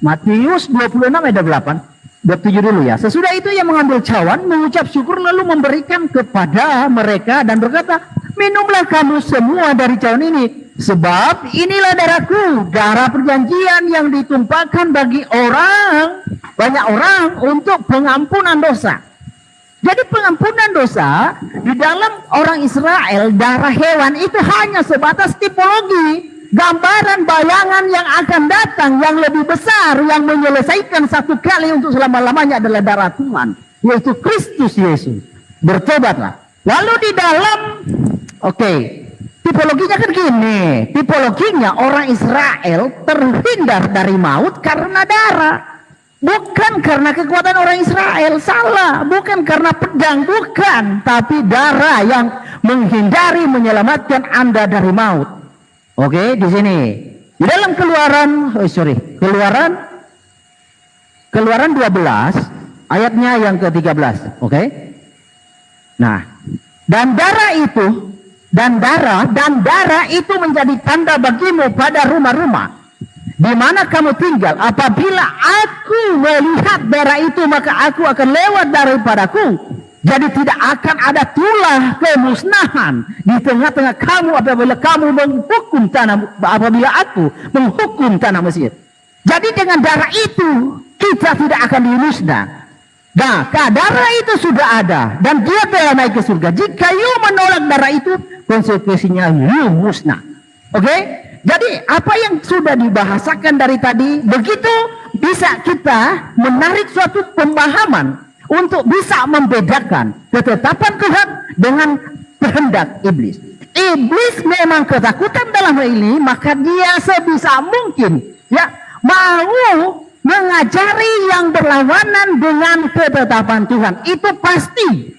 Matius 26 ayat 28. 27 dulu ya. Sesudah itu ia mengambil cawan, mengucap syukur lalu memberikan kepada mereka dan berkata, minumlah kamu semua dari cawan ini, sebab inilah darahku, darah perjanjian yang ditumpahkan bagi banyak orang untuk pengampunan dosa. Jadi pengampunan dosa di dalam orang Israel, darah hewan itu hanya sebatas tipologi, gambaran bayangan yang akan datang yang lebih besar, yang menyelesaikan satu kali untuk selama-lamanya adalah darah Tuhan, yaitu Kristus Yesus. Bertobatlah. Lalu di dalam tipologinya kan gini, tipologinya orang Israel terhindar dari maut karena darah, bukan karena kekuatan orang Israel, salah, bukan karena pedang, bukan, tapi darah yang menghindari, menyelamatkan Anda dari maut. Oke, di sini di dalam Keluaran 12 ayatnya yang ke-13. Oke. Nah, dan darah itu menjadi tanda bagimu pada rumah-rumah di mana kamu tinggal. Apabila aku melihat darah itu, maka aku akan lewat daripadaku. Jadi tidak akan ada tulah kemusnahan di tengah-tengah kamu apabila aku menghukum tanah Mesir. Jadi dengan darah itu kita tidak akan dimusnah. Nah, darah itu sudah ada dan dia telah naik ke surga. Jika you menolak darah itu, konsekuensinya you musnah. Oke? Jadi apa yang sudah dibahasakan dari tadi, begitu bisa kita menarik suatu pemahaman untuk bisa membedakan ketetapan Tuhan dengan kehendak iblis. Iblis memang ketakutan dalam hal ini, maka dia sebisa mungkin ya mau mengajari yang berlawanan dengan ketetapan Tuhan. Itu pasti.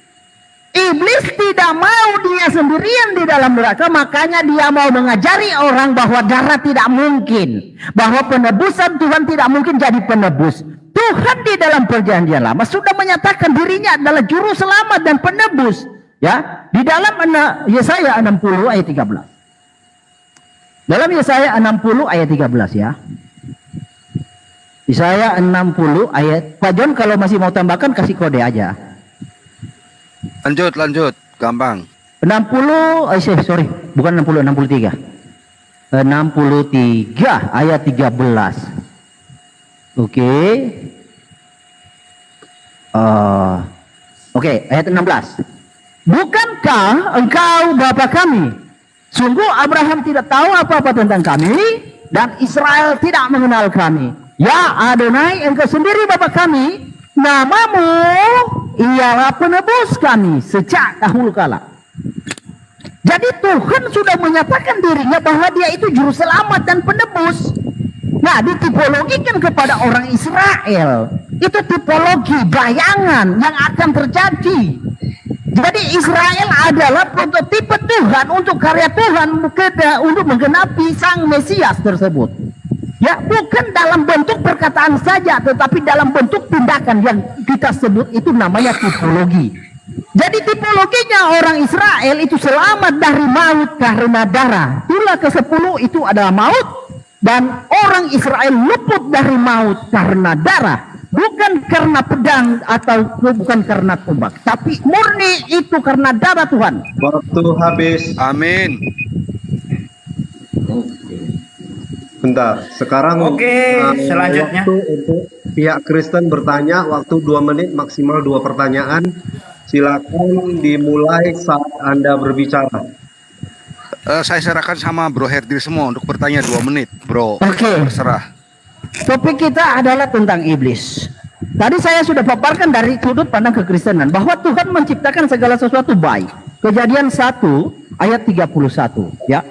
Iblis tidak mau dia sendirian di dalam neraka, makanya dia mau mengajari orang bahwa darah tidak mungkin, bahwa penebusan Tuhan tidak mungkin jadi penebus. Tuhan di dalam perjanjian lama sudah menyatakan dirinya adalah juru selamat dan penebus, ya, di dalam Yesaya 60 ayat 13. Dalam Yesaya 60 ayat 13 ya. Yesaya 60 ayat, Pak John kalau masih mau tambahkan kasih kode aja. Lanjut, gampang. 63. 63 ayat 13. Oke, ayat 16. Bukankah engkau Bapa kami? Sungguh Abraham tidak tahu apa-apa tentang kami, dan Israel tidak mengenal kami. Ya Adonai, engkau sendiri Bapa kami, namamu ialah penebus kami sejak dahulu kala. Jadi Tuhan sudah menyatakan dirinya bahwa dia itu juru selamat dan penebus. Nah, ditipologikan kepada orang Israel, itu tipologi bayangan yang akan terjadi. Jadi Israel adalah prototipe Tuhan untuk karya Tuhan untuk menggenapi sang Mesias tersebut. Ya, bukan dalam bentuk perkataan saja, tetapi dalam bentuk tindakan yang kita sebut itu namanya tipologi. Jadi tipologinya orang Israel itu selamat dari maut karena darah. Tulah ke-10 itu adalah maut. Dan orang Israel luput dari maut karena darah, bukan karena pedang atau bukan karena tombak, tapi murni itu karena darah Tuhan. Waktu habis. Amin. Bentar, sekarang selanjutnya waktu untuk pihak Kristen bertanya, waktu 2 menit, maksimal 2 pertanyaan. Silakan dimulai saat Anda berbicara. Saya serahkan sama Bro Herdi semua untuk bertanya 2 menit, Bro. Oke. Terserah. Topik kita adalah tentang iblis. Tadi saya sudah paparkan dari sudut pandang kekristenan bahwa Tuhan menciptakan segala sesuatu baik. Kejadian 1 ayat 31, ya.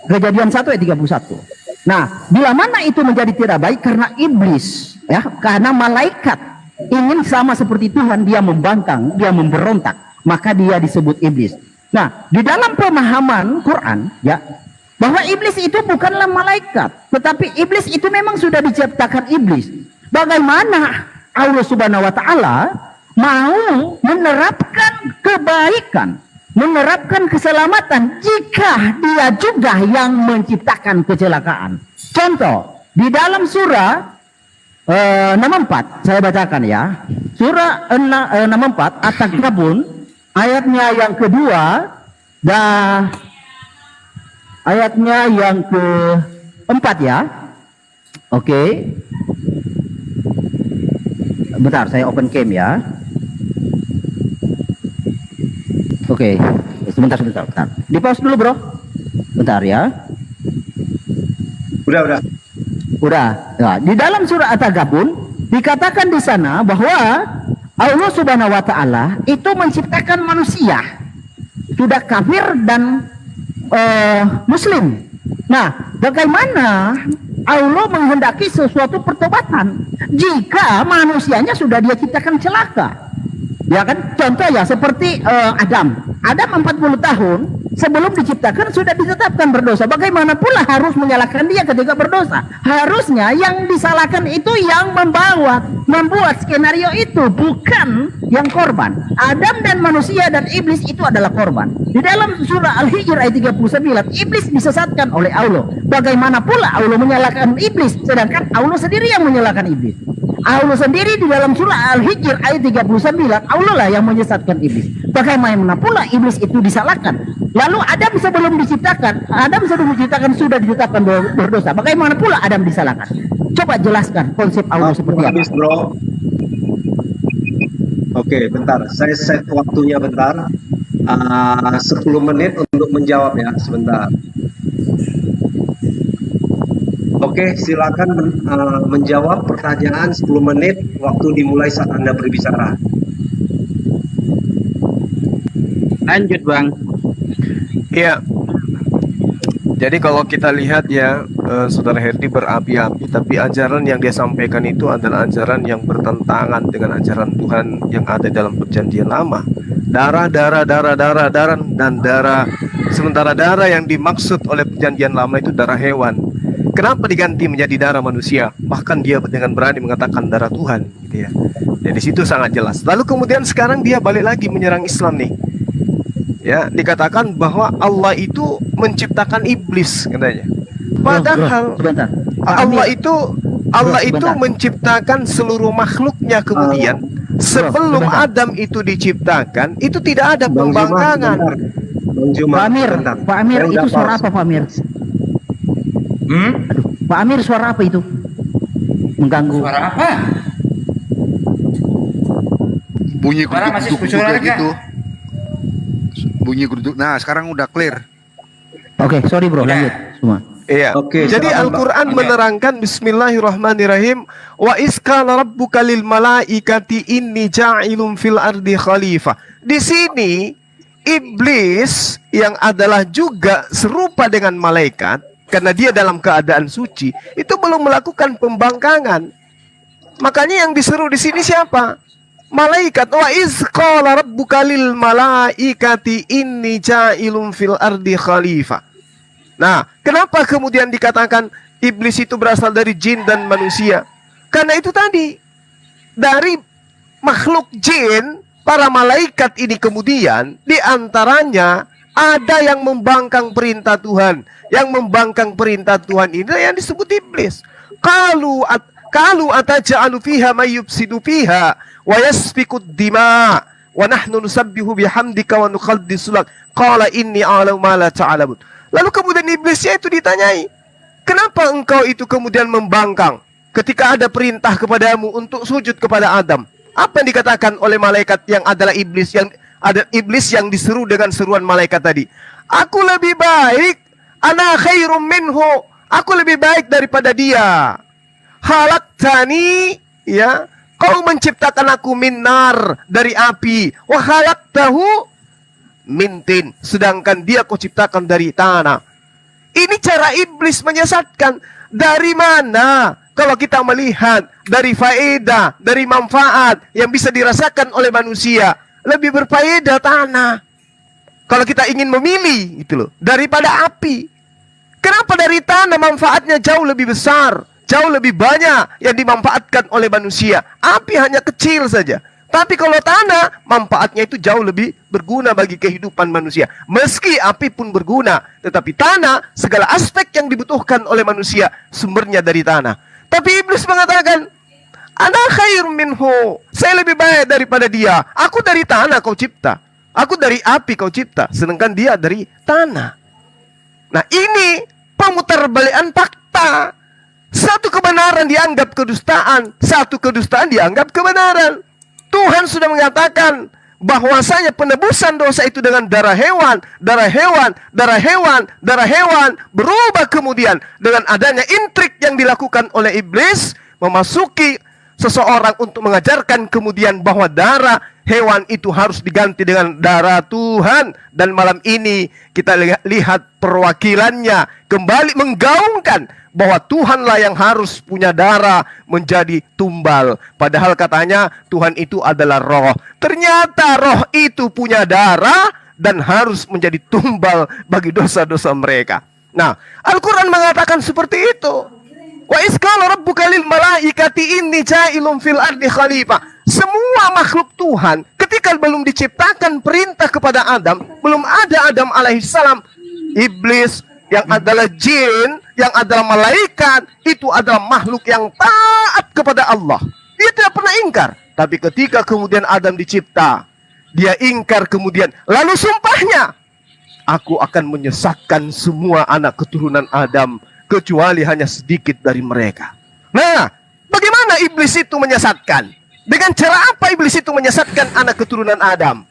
Kejadian 1 ayat 31. Nah, bila mana itu menjadi tidak baik karena iblis, ya, karena malaikat ingin sama seperti Tuhan, dia membangkang, dia memberontak, maka dia disebut iblis. Nah, di dalam pemahaman Quran, ya, bahwa iblis itu bukanlah malaikat, tetapi iblis itu memang sudah diciptakan iblis. Bagaimana Allah Subhanahu wa taala mau menerapkan kebaikan, menerapkan keselamatan jika dia juga yang menciptakan kecelakaan? Contoh, di dalam surah 64, saya bacakan ya. Surah 64 At-Taghābun ayatnya yang kedua dan ayatnya yang keempat ya. Oke. Bentar, saya open cam ya. Oke. Sebentar. Di pause dulu, Bro. Bentar ya. Udah. Udah. Ya, di dalam surah At-Taghābun dikatakan di sana bahwa Allah Subhanahu wa taala itu menciptakan manusia sudah kafir dan muslim. Nah, bagaimana Allah menghendaki sesuatu pertobatan jika manusianya sudah dia ciptakan celaka? Ya kan? Contoh ya seperti Adam 40 tahun sebelum diciptakan sudah ditetapkan berdosa. Bagaimana pula harus menyalahkan dia ketika berdosa? Harusnya yang disalahkan itu yang membuat skenario itu, bukan yang korban. Adam dan manusia dan iblis itu adalah korban. Di dalam surah Al-Hijr ayat 39, iblis disesatkan oleh Allah. Bagaimana pula Allah menyalahkan iblis sedangkan Allah sendiri yang menyalahkan iblis? Allah sendiri di dalam surah Al-Hijr ayat 39, Allah lah yang menyesatkan iblis. Bagaimana pula iblis itu disalahkan? Lalu Adam sebelum diciptakan sudah ditetapkan berdosa. Bagaimana pula Adam disalahkan? Coba jelaskan konsep Allah seperti apa? Habis, Bro. Oke, bentar. Saya set waktunya bentar. 10 menit untuk menjawab ya, sebentar. Oke, silakan menjawab pertanyaan 10 menit. Waktu dimulai saat Anda berbicara. Lanjut, Bang. Iya. Jadi kalau kita lihat ya, Saudara Herdi berapi-api, tapi ajaran yang dia sampaikan itu adalah ajaran yang bertentangan dengan ajaran Tuhan yang ada dalam Perjanjian Lama. Darah, dan darah. Sementara darah yang dimaksud oleh Perjanjian Lama itu darah hewan. Kenapa diganti menjadi darah manusia? Bahkan dia dengan berani mengatakan darah Tuhan, gitu ya. Jadi situ sangat jelas. Lalu kemudian sekarang dia balik lagi menyerang Islam nih. Ya, dikatakan bahwa Allah itu menciptakan iblis katanya. Padahal Allah itu menciptakan seluruh makhluknya kemudian sebelum Adam itu diciptakan itu tidak ada pembangkangan. Pak Amir itu suara apa Pak Amir? Aduh, Pak Amir suara apa itu? Mengganggu. Suara apa? Bunyi Suara masih guduk-guduk suara kayak gitu. Bunyi guduk. Nah, sekarang udah clear. Oke, sorry bro, lanjut semua. Iya. Oke, Jadi silakan, Al-Quran menerangkan Bismillahirrahmanirrahim. Wa iskala rabbuka lil malaikati inni ja'ilun fil ardi khalifah. Di sini iblis yang adalah juga serupa dengan malaikat karena dia dalam keadaan suci itu belum melakukan pembangkangan. Makanya yang diseru di sini siapa? Malaikat. Wa iskala rabbuka lil malaikati inni ja'ilun fil ardi khalifah. Nah, kenapa kemudian dikatakan iblis itu berasal dari jin dan manusia? Karena itu tadi, dari makhluk jin, para malaikat ini kemudian, diantaranya ada yang membangkang perintah Tuhan. Yang membangkang perintah Tuhan ini yang disebut iblis. Qalu ataj'alu fiha may yufsidu fiha wa yasfiku ad-dima wa nahnu nusabbihu bihamdika wa nuqaddisu lak. Qala inni a'lamu ma la ta'lamun. Lalu kemudian iblisnya itu ditanyai, kenapa engkau itu kemudian membangkang ketika ada perintah kepadamu untuk sujud kepada Adam? Apa yang dikatakan oleh malaikat yang adalah iblis, yang ada iblis yang diseru dengan seruan malaikat tadi? Aku lebih baik, ana khairum minhu. Aku lebih baik daripada dia. Khalaqtani, ya, kau menciptakan aku minar, dari api. Wa khalaqtahu min tin, sedangkan dia kau ciptakan dari tanah. Ini cara iblis menyesatkan. Dari mana? Kalau kita melihat dari faedah, dari manfaat yang bisa dirasakan oleh manusia, lebih berfaedah tanah. Kalau kita ingin memilih, gitu loh, daripada api. Kenapa dari tanah manfaatnya jauh lebih besar, jauh lebih banyak yang dimanfaatkan oleh manusia. Api hanya kecil saja. Tapi kalau tanah, manfaatnya itu jauh lebih berguna bagi kehidupan manusia. Meski api pun berguna, tetapi tanah, segala aspek yang dibutuhkan oleh manusia, sumbernya dari tanah. Tapi iblis mengatakan, ana khair minhu, saya lebih baik daripada dia. Aku dari tanah kau cipta, aku dari api kau cipta, sedangkan dia dari tanah. Nah, ini pemutarbalikan fakta. Satu kebenaran dianggap kedustaan, satu kedustaan dianggap kebenaran. Tuhan sudah mengatakan bahwasanya penebusan dosa itu dengan darah hewan, darah hewan, darah hewan, darah hewan, berubah kemudian dengan adanya intrik yang dilakukan oleh iblis, memasuki seseorang untuk mengajarkan kemudian bahwa darah hewan itu harus diganti dengan darah Tuhan. Dan malam ini kita lihat perwakilannya kembali menggaungkan bahwa Tuhanlah yang harus punya darah menjadi tumbal. Padahal katanya Tuhan itu adalah roh. Ternyata roh itu punya darah dan harus menjadi tumbal bagi dosa-dosa mereka. Nah, Al-Quran mengatakan seperti itu. Wa iskala rabbuka lil malaikati inni ja'ilun fil ardi khalifah. Semua makhluk Tuhan ketika belum diciptakan perintah kepada Adam, belum ada Adam alaihissalam, iblis yang adalah jin, yang adalah malaikat, itu adalah makhluk yang taat kepada Allah. Dia tidak pernah ingkar. Tapi ketika kemudian Adam dicipta, dia ingkar kemudian. Lalu sumpahnya, aku akan menyesatkan semua anak keturunan Adam, kecuali hanya sedikit dari mereka. Nah, bagaimana iblis itu menyesatkan? Dengan cara apa iblis itu menyesatkan anak keturunan Adam?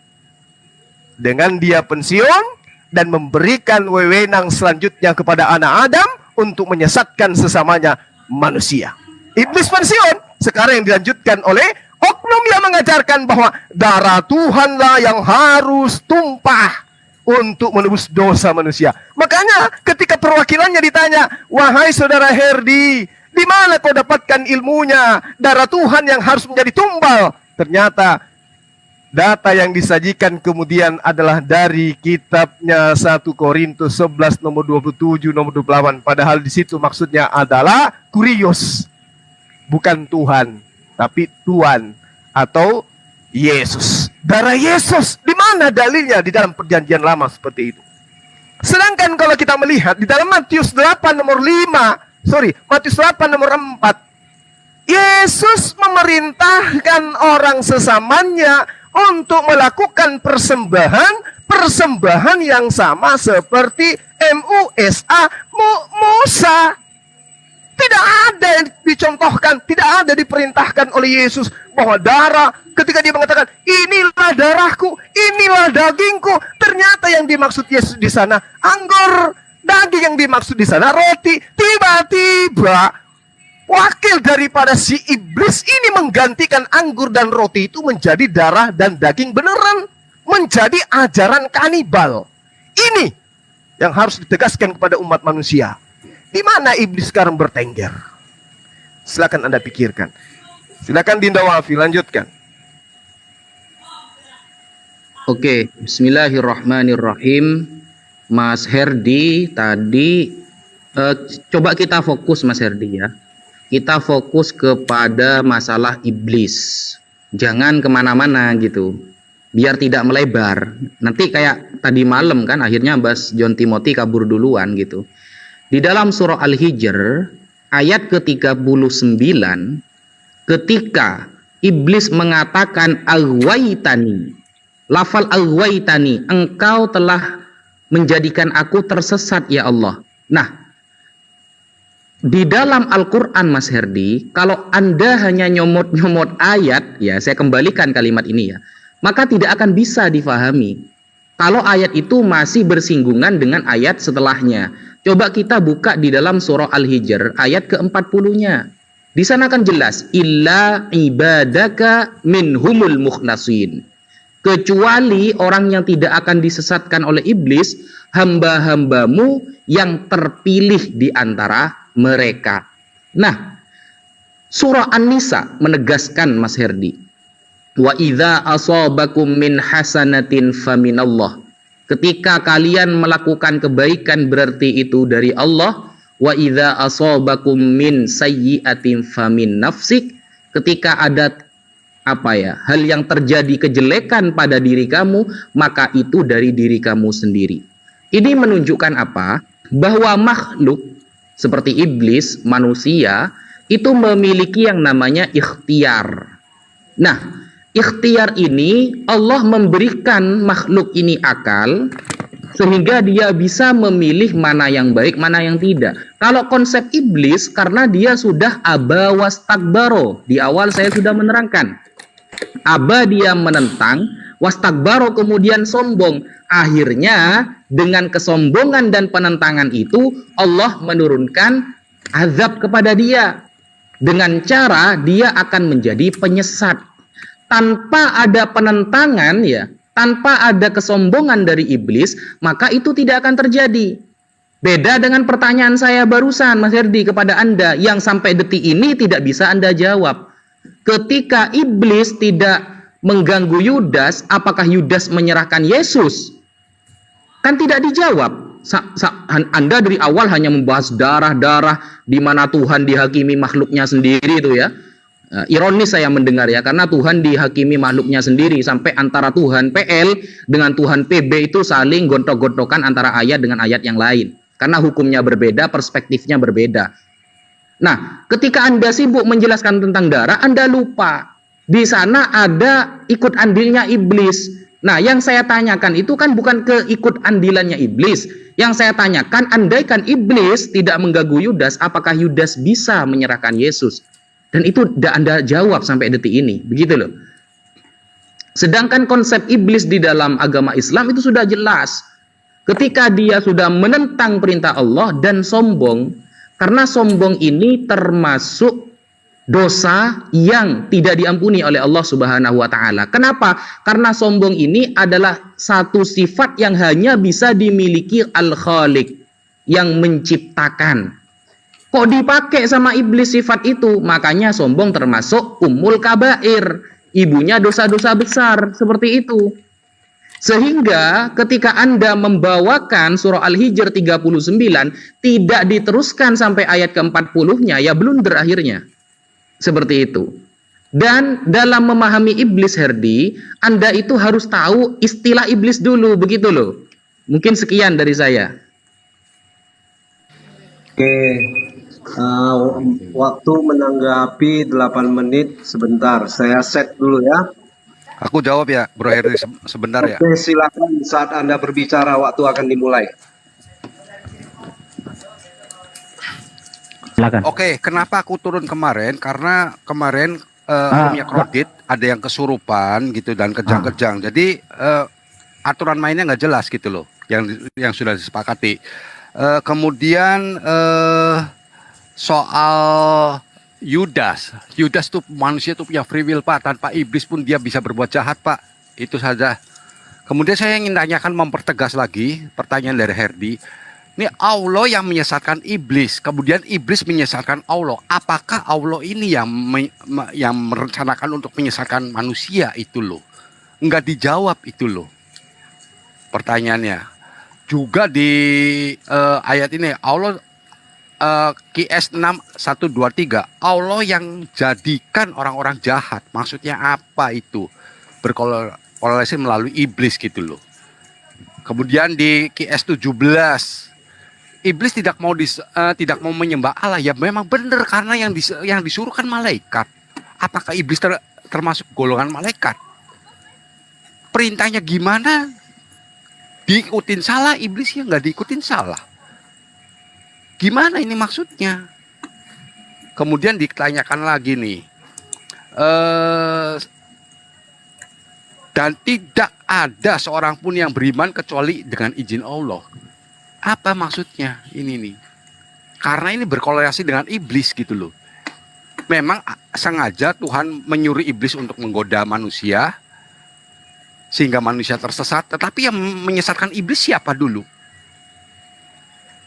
Dengan dia pensiun dan memberikan wewenang selanjutnya kepada anak Adam untuk menyesatkan sesamanya manusia. Iblis pensiun, sekarang yang dilanjutkan oleh oknum yang mengajarkan bahwa darah Tuhanlah yang harus tumpah untuk menebus dosa manusia. Makanya ketika perwakilannya ditanya, wahai saudara Herdi, di mana kau dapatkan ilmunya? Darah Tuhan yang harus menjadi tumbal. Ternyata data yang disajikan kemudian adalah dari kitabnya 1 Korintus 11 nomor 27 nomor 28. Padahal di situ maksudnya adalah Kurios. Bukan Tuhan, tapi Tuhan atau Yesus. Darah Yesus. Di mana dalilnya di dalam perjanjian lama seperti itu? Sedangkan kalau kita melihat di dalam Matius 8 nomor 4, Yesus memerintahkan orang sesamanya untuk melakukan persembahan yang sama seperti Musa. Tidak ada yang dicontohkan, tidak ada diperintahkan oleh Yesus bahwa darah, ketika dia mengatakan inilah darahku, inilah dagingku, ternyata yang dimaksud Yesus di sana anggur, daging yang dimaksud di sana roti. Tiba-tiba wakil daripada si iblis ini menggantikan anggur dan roti itu menjadi darah dan daging beneran, menjadi ajaran kanibal. Ini yang harus ditegaskan kepada umat manusia. Di mana iblis sekarang bertengger? Silakan Anda pikirkan. Silakan Dinda Wafi, lanjutkan. Oke, bismillahirrahmanirrahim. Mas Herdi tadi, coba kita fokus Mas Herdi ya. Kita fokus kepada masalah iblis. Jangan kemana-mana gitu. Biar tidak melebar. Nanti kayak tadi malam kan akhirnya Bas John Timothy kabur duluan gitu. Di dalam surah Al-Hijr ayat ke-39, ketika iblis mengatakan aghwaytani, lafal aghwaytani, engkau telah menjadikan aku tersesat ya Allah. Nah, di dalam Al-Quran, Mas Herdi, kalau Anda hanya nyomot-nyomot ayat, ya saya kembalikan kalimat ini ya, maka tidak akan bisa difahami. Kalau ayat itu masih bersinggungan dengan ayat setelahnya. Coba kita buka di dalam surah Al-Hijr ayat ke-40-nya. Di sana kan jelas, illa ibadaka minhumul mukhlasin. Kecuali orang yang tidak akan disesatkan oleh iblis, hamba-hambamu yang terpilih di antara mereka. Nah, surah An-Nisa menegaskan, Mas Herdi, wa idza asabakum min hasanatin faminallah. Ketika kalian melakukan kebaikan berarti itu dari Allah. Wa idza asabakum min sayyi'atin famin nafsik. Ketika ada hal yang terjadi kejelekan pada diri kamu, maka itu dari diri kamu sendiri. Ini menunjukkan apa? Bahwa makhluk seperti iblis, manusia, itu memiliki yang namanya ikhtiar. Nah, ikhtiar ini Allah memberikan makhluk ini akal sehingga dia bisa memilih mana yang baik, mana yang tidak. Kalau konsep iblis, karena dia sudah aba wastakbaro, di awal saya sudah menerangkan. Aba dia menentang, wastakbaro kemudian sombong. Akhirnya dengan kesombongan dan penentangan itu Allah menurunkan azab kepada dia. Dengan cara dia akan menjadi penyesat. Tanpa ada penentangan ya, tanpa ada kesombongan dari iblis, maka itu tidak akan terjadi. Beda dengan pertanyaan saya barusan, Mas Herdi, kepada Anda, yang sampai detik ini tidak bisa Anda jawab. Ketika iblis tidak mengganggu Yudas, apakah Yudas menyerahkan Yesus? Kan tidak dijawab. Anda dari awal hanya membahas darah-darah, di mana Tuhan dihakimi makhluknya sendiri itu ya. Ironis saya mendengar ya, karena Tuhan dihakimi makhluknya sendiri, sampai antara Tuhan PL dengan Tuhan PB itu saling gontok-gontokan antara ayat dengan ayat yang lain, karena hukumnya berbeda, perspektifnya berbeda. Nah, ketika Anda sibuk menjelaskan tentang darah, Anda lupa di sana ada ikut andilnya iblis. Nah, yang saya tanyakan itu kan bukan keikut andilannya iblis. Yang saya tanyakan, andaikan iblis tidak mengganggu Yudas, apakah Yudas bisa menyerahkan Yesus? Dan itu tidak Anda jawab sampai detik ini, begitu loh. Sedangkan konsep iblis di dalam agama Islam itu sudah jelas. Ketika dia sudah menentang perintah Allah dan sombong, karena sombong ini termasuk dosa yang tidak diampuni oleh Allah Subhanahu wa taala. Kenapa? Karena sombong ini adalah satu sifat yang hanya bisa dimiliki Al-Khaliq, yang menciptakan. Kok dipakai sama iblis sifat itu? Makanya sombong termasuk ummul kabair, ibunya dosa-dosa besar, seperti itu. Sehingga ketika Anda membawakan surah Al-Hijr 39 tidak diteruskan sampai ayat ke-40-nya, ya blunder akhirnya. Seperti itu. Dan dalam memahami iblis, Herdi, Anda itu harus tahu istilah iblis dulu, begitu loh. Mungkin sekian dari saya. Oke. Waktu menanggapi 8 menit sebentar. Saya set dulu ya. Aku jawab ya, Bro Herdi, sebentar ya. Oke, silakan saat Anda berbicara waktu akan dimulai. Silakan. Oke, kenapa aku turun kemarin? Karena kemarin punya kredit, ada yang kesurupan gitu dan kejang-kejang. Jadi aturan mainnya nggak jelas gitu loh, yang sudah disepakati. Kemudian soal Yudas tuh manusia tuh punya free will Pak, tanpa iblis pun dia bisa berbuat jahat Pak, itu saja. Kemudian saya ingin tanyakan, mempertegas lagi pertanyaan dari Herdi. Ini Allah yang menyesatkan iblis, kemudian iblis menyesatkan Allah. Apakah Allah ini yang merencanakan untuk menyesatkan manusia itu loh? Enggak dijawab itu loh pertanyaannya. Juga di ayat ini Allah QS 6123, Allah yang jadikan orang-orang jahat. Maksudnya apa itu? Berkorelasi melalui iblis gitu loh. Kemudian di QS 17, iblis tidak mau menyembah Allah. Ya memang benar, karena yang disuruh kan malaikat. Apakah iblis termasuk golongan malaikat? Perintahnya gimana? Diikutin salah, iblis ya nggak diikutin salah. Gimana ini maksudnya? Kemudian ditanyakan lagi nih, dan tidak ada seorang pun yang beriman kecuali dengan izin Allah. Apa maksudnya ini nih? Karena ini berkorelasi dengan iblis gitu loh. Memang sengaja Tuhan menyuruh iblis untuk menggoda manusia sehingga manusia tersesat. Tetapi yang menyesatkan iblis siapa dulu?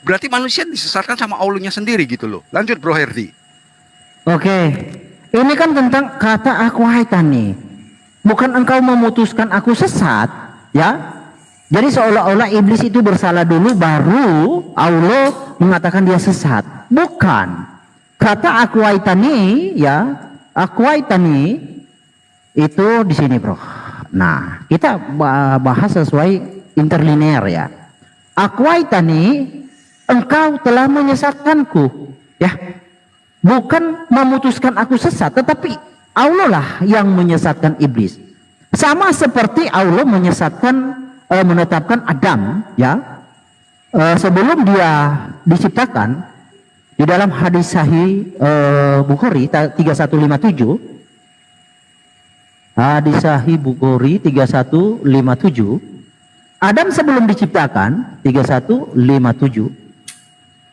Berarti manusia disesatkan sama Allahnya sendiri gitu loh. Lanjut Bro Herdi. Oke, ini kan tentang kata akwaitan nih. Bukan engkau memutuskan aku sesat, ya. Jadi seolah-olah iblis itu bersalah dulu baru Allah mengatakan dia sesat. Bukan. Kata akwaitani, ya, akwaitani itu di sini, Bro. Nah, kita bahas sesuai interlinear ya. Akwaitani, engkau telah menyesatkanku, ya. Bukan memutuskan aku sesat, tetapi Allah lah yang menyesatkan iblis. Sama seperti Allah menyesatkan menetapkan Adam, ya, sebelum dia diciptakan. Di dalam hadis sahih Bukhari 3157, hadis sahih Bukhari 3157, Adam sebelum diciptakan 3157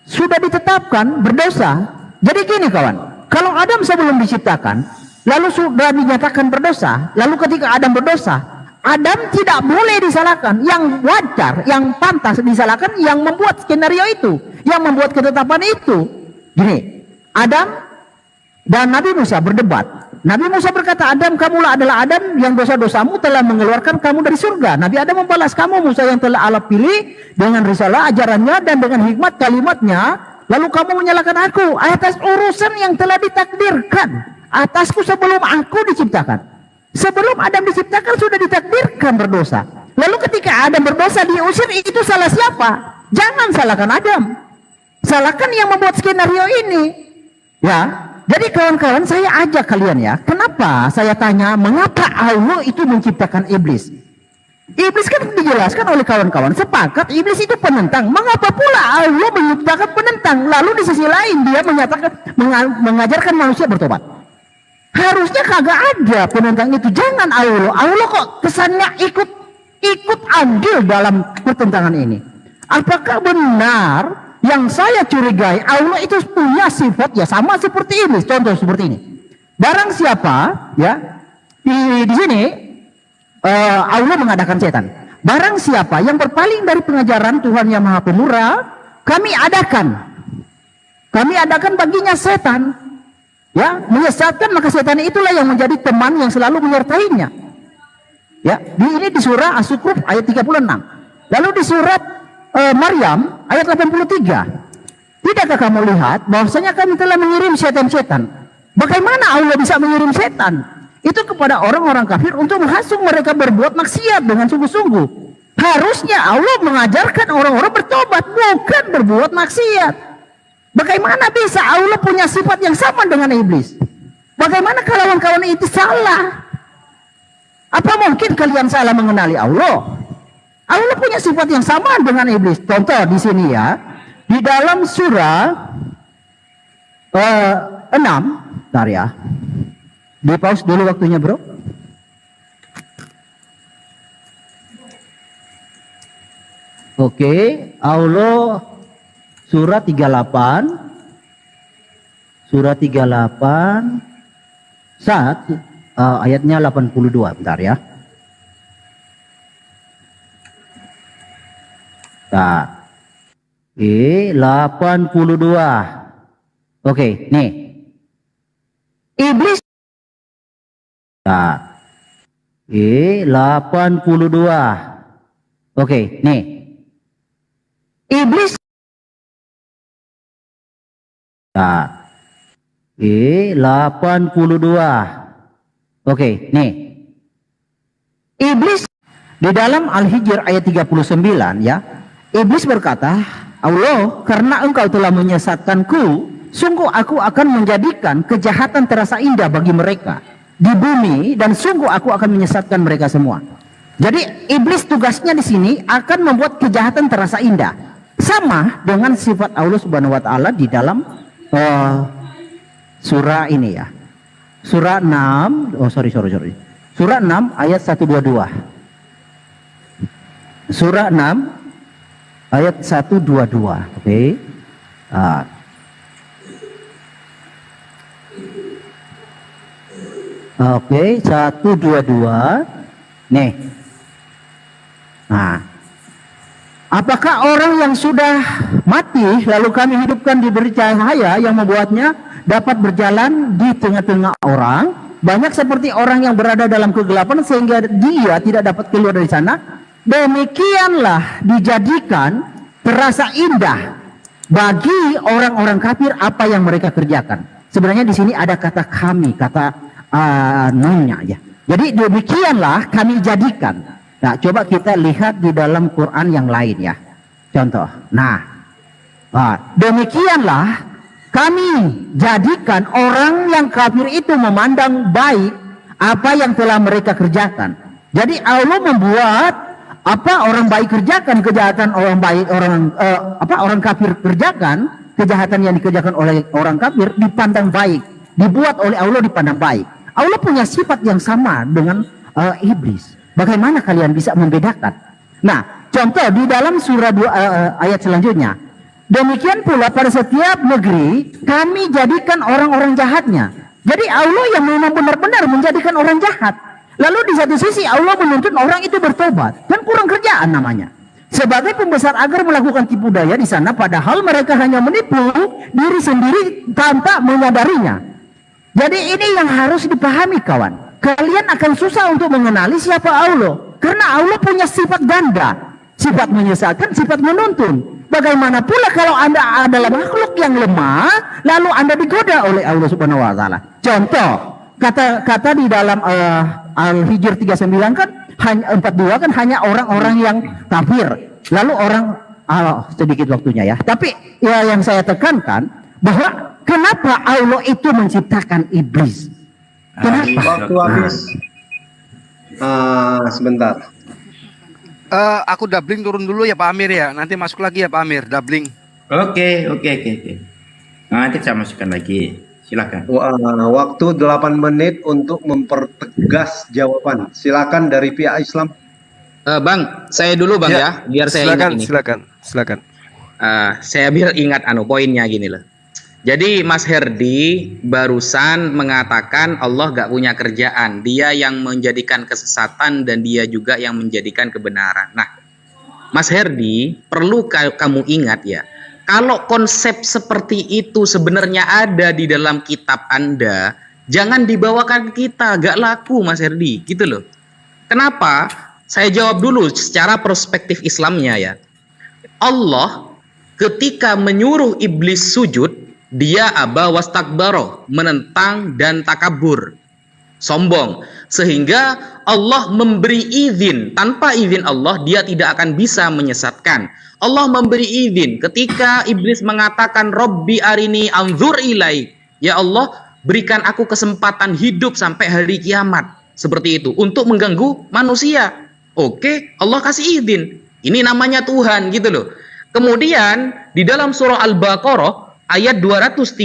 sudah ditetapkan berdosa. Jadi gini kawan, kalau Adam sebelum diciptakan lalu sudah dinyatakan berdosa, lalu ketika Adam berdosa, Adam tidak boleh disalahkan. Yang wajar, yang pantas disalahkan yang membuat skenario itu, yang membuat ketetapan itu. Gini, Adam dan Nabi Musa berdebat. Nabi Musa berkata, Adam, kamulah adalah Adam yang dosa-dosamu telah mengeluarkan kamu dari surga. Nabi Adam membalas, kamu Musa yang telah Allah pilih dengan risalah ajarannya dan dengan hikmat kalimatnya, lalu kamu menyalahkan aku atas urusan yang telah ditakdirkan atasku sebelum aku diciptakan. Sebelum Adam diciptakan sudah ditakdirkan berdosa. Lalu ketika Adam berdosa diusir, itu salah siapa? Jangan salahkan Adam. Salahkan yang membuat skenario ini. Ya. Jadi kawan-kawan, saya ajak kalian ya. Kenapa saya tanya mengapa Allah itu menciptakan iblis? Iblis kan dijelaskan oleh kawan-kawan sepakat iblis itu penentang. Mengapa pula Allah menciptakan penentang? Lalu di sisi lain dia menyatakan mengajarkan manusia bertobat. Harusnya kagak ada penentang itu. Jangan Allah kok kesannya ikut andil dalam pertentangan ini. Apakah benar yang saya curigai Allah itu punya sifat ya sama seperti iblis? Contoh seperti ini. Barang siapa ya di sini Allah mengadakan setan. Barang siapa yang berpaling dari pengajaran Tuhan yang Maha Pemurah, kami adakan baginya setan. Ya, menyesatkan, maka setan itulah yang menjadi teman yang selalu menyertainya. Ya, ini di surah As-Zukhruf ayat 36. Lalu di surat Maryam ayat 83. Tidakkah kamu lihat bahwasanya kami telah mengirim setan-setan? Bagaimana Allah bisa mengirim setan? Itu kepada orang-orang kafir untuk menghasung mereka berbuat maksiat dengan sungguh-sungguh. Harusnya Allah mengajarkan orang-orang bertobat, bukan berbuat maksiat. Bagaimana bisa Allah punya sifat yang sama dengan iblis? Bagaimana kawan-kawan itu salah? Apa mungkin kalian salah mengenali Allah? Allah punya sifat yang sama dengan iblis. Contoh di sini ya, di dalam surah 6, bentar ya. Di pause dulu waktunya, Bro. Oke, Allah surah 38 ayatnya 82, bentar ya. Nah, 82. Oke, nih. Iblis. Nah, 82. Oke, nih. Iblis. Nah, 82. Oke, nih. Iblis di dalam Al-Hijr ayat 39 ya. Iblis berkata, Allah, karena engkau telah menyesatkanku, sungguh aku akan menjadikan kejahatan terasa indah bagi mereka di bumi, dan sungguh aku akan menyesatkan mereka semua. Jadi iblis tugasnya di sini akan membuat kejahatan terasa indah, sama dengan sifat Allah Subhanahu wa taala di dalam surah ini ya. Surah 6, Surah 6 ayat 122. Surah 6 ayat 122. Oke. Oke, 122. Nih. Nah. Apakah orang yang sudah mati lalu kami hidupkan diberi cahaya yang membuatnya dapat berjalan di tengah-tengah orang, banyak seperti orang yang berada dalam kegelapan sehingga dia tidak dapat keluar dari sana? Demikianlah dijadikan terasa indah bagi orang-orang kafir apa yang mereka kerjakan. Sebenarnya di sini ada kata kami, kata nonnya ya. Jadi demikianlah kami jadikan. Nah, coba kita lihat di dalam Quran yang lain ya. Contoh. Demikianlah kami jadikan orang yang kafir itu memandang baik apa yang telah mereka kerjakan. Jadi Allah membuat apa orang baik kerjakan, kejahatan orang baik, orang kafir kerjakan, kejahatan yang dikerjakan oleh orang kafir dipandang baik, dibuat oleh Allah dipandang baik. Allah punya sifat yang sama dengan iblis. Bagaimana kalian bisa membedakan? Nah, contoh di dalam surah 2 ayat selanjutnya. Demikian pula pada setiap negeri kami jadikan orang-orang jahatnya. Jadi Allah yang memang benar-benar menjadikan orang jahat. Lalu di satu sisi Allah menuntut orang itu bertobat. Dan kurang kerjaan namanya. Sebagai pembesar agar melakukan tipu daya di sana, padahal mereka hanya menipu diri sendiri tanpa menyadarinya. Jadi ini yang harus dipahami kawan. Kalian akan susah untuk mengenali siapa Allah. Karena Allah punya sifat ganda. Sifat menyesatkan, sifat menuntun. Bagaimana pula kalau Anda adalah makhluk yang lemah, lalu Anda digoda oleh Allah Subhanahu wa taala. Contoh, kata di dalam Al-Hijr 39 kan hanya 42 kan hanya orang-orang yang kafir. Lalu sedikit waktunya ya. Tapi ya yang saya tekankan bahwa kenapa Allah itu menciptakan iblis? Kenapa? Waktu habis. Sebentar. Aku doubling turun dulu ya Pak Amir ya. Nanti masuk lagi ya Pak Amir, doubling. Oke. Nanti saya masukkan lagi. Silakan. Waktu 8 menit untuk mempertegas jawaban. Silakan dari pihak Islam. Bang, saya dulu Bang ya, biar saya ingat ini. Silakan. Saya biar ingat poinnya gini loh. Jadi Mas Herdi barusan mengatakan Allah gak punya kerjaan. Dia yang menjadikan kesesatan dan dia juga yang menjadikan kebenaran. Nah, Mas Herdi perlu kamu ingat ya. Kalau konsep seperti itu sebenarnya ada di dalam kitab Anda, jangan dibawakan ke kita. Gak laku Mas Herdi, gitu loh. Kenapa? Saya jawab dulu secara perspektif Islamnya ya. Allah ketika menyuruh iblis sujud, dia aba wastakbaro, menentang dan takabur, sombong, sehingga Allah memberi izin. Tanpa izin Allah dia tidak akan bisa menyesatkan. Allah memberi izin ketika iblis mengatakan Robbi arini anzur ilai, ya Allah berikan aku kesempatan hidup sampai hari kiamat, seperti itu, untuk mengganggu manusia. Oke, Allah kasih izin. Ini namanya Tuhan, gitu loh. Kemudian di dalam surah Al-Baqarah ayat 213,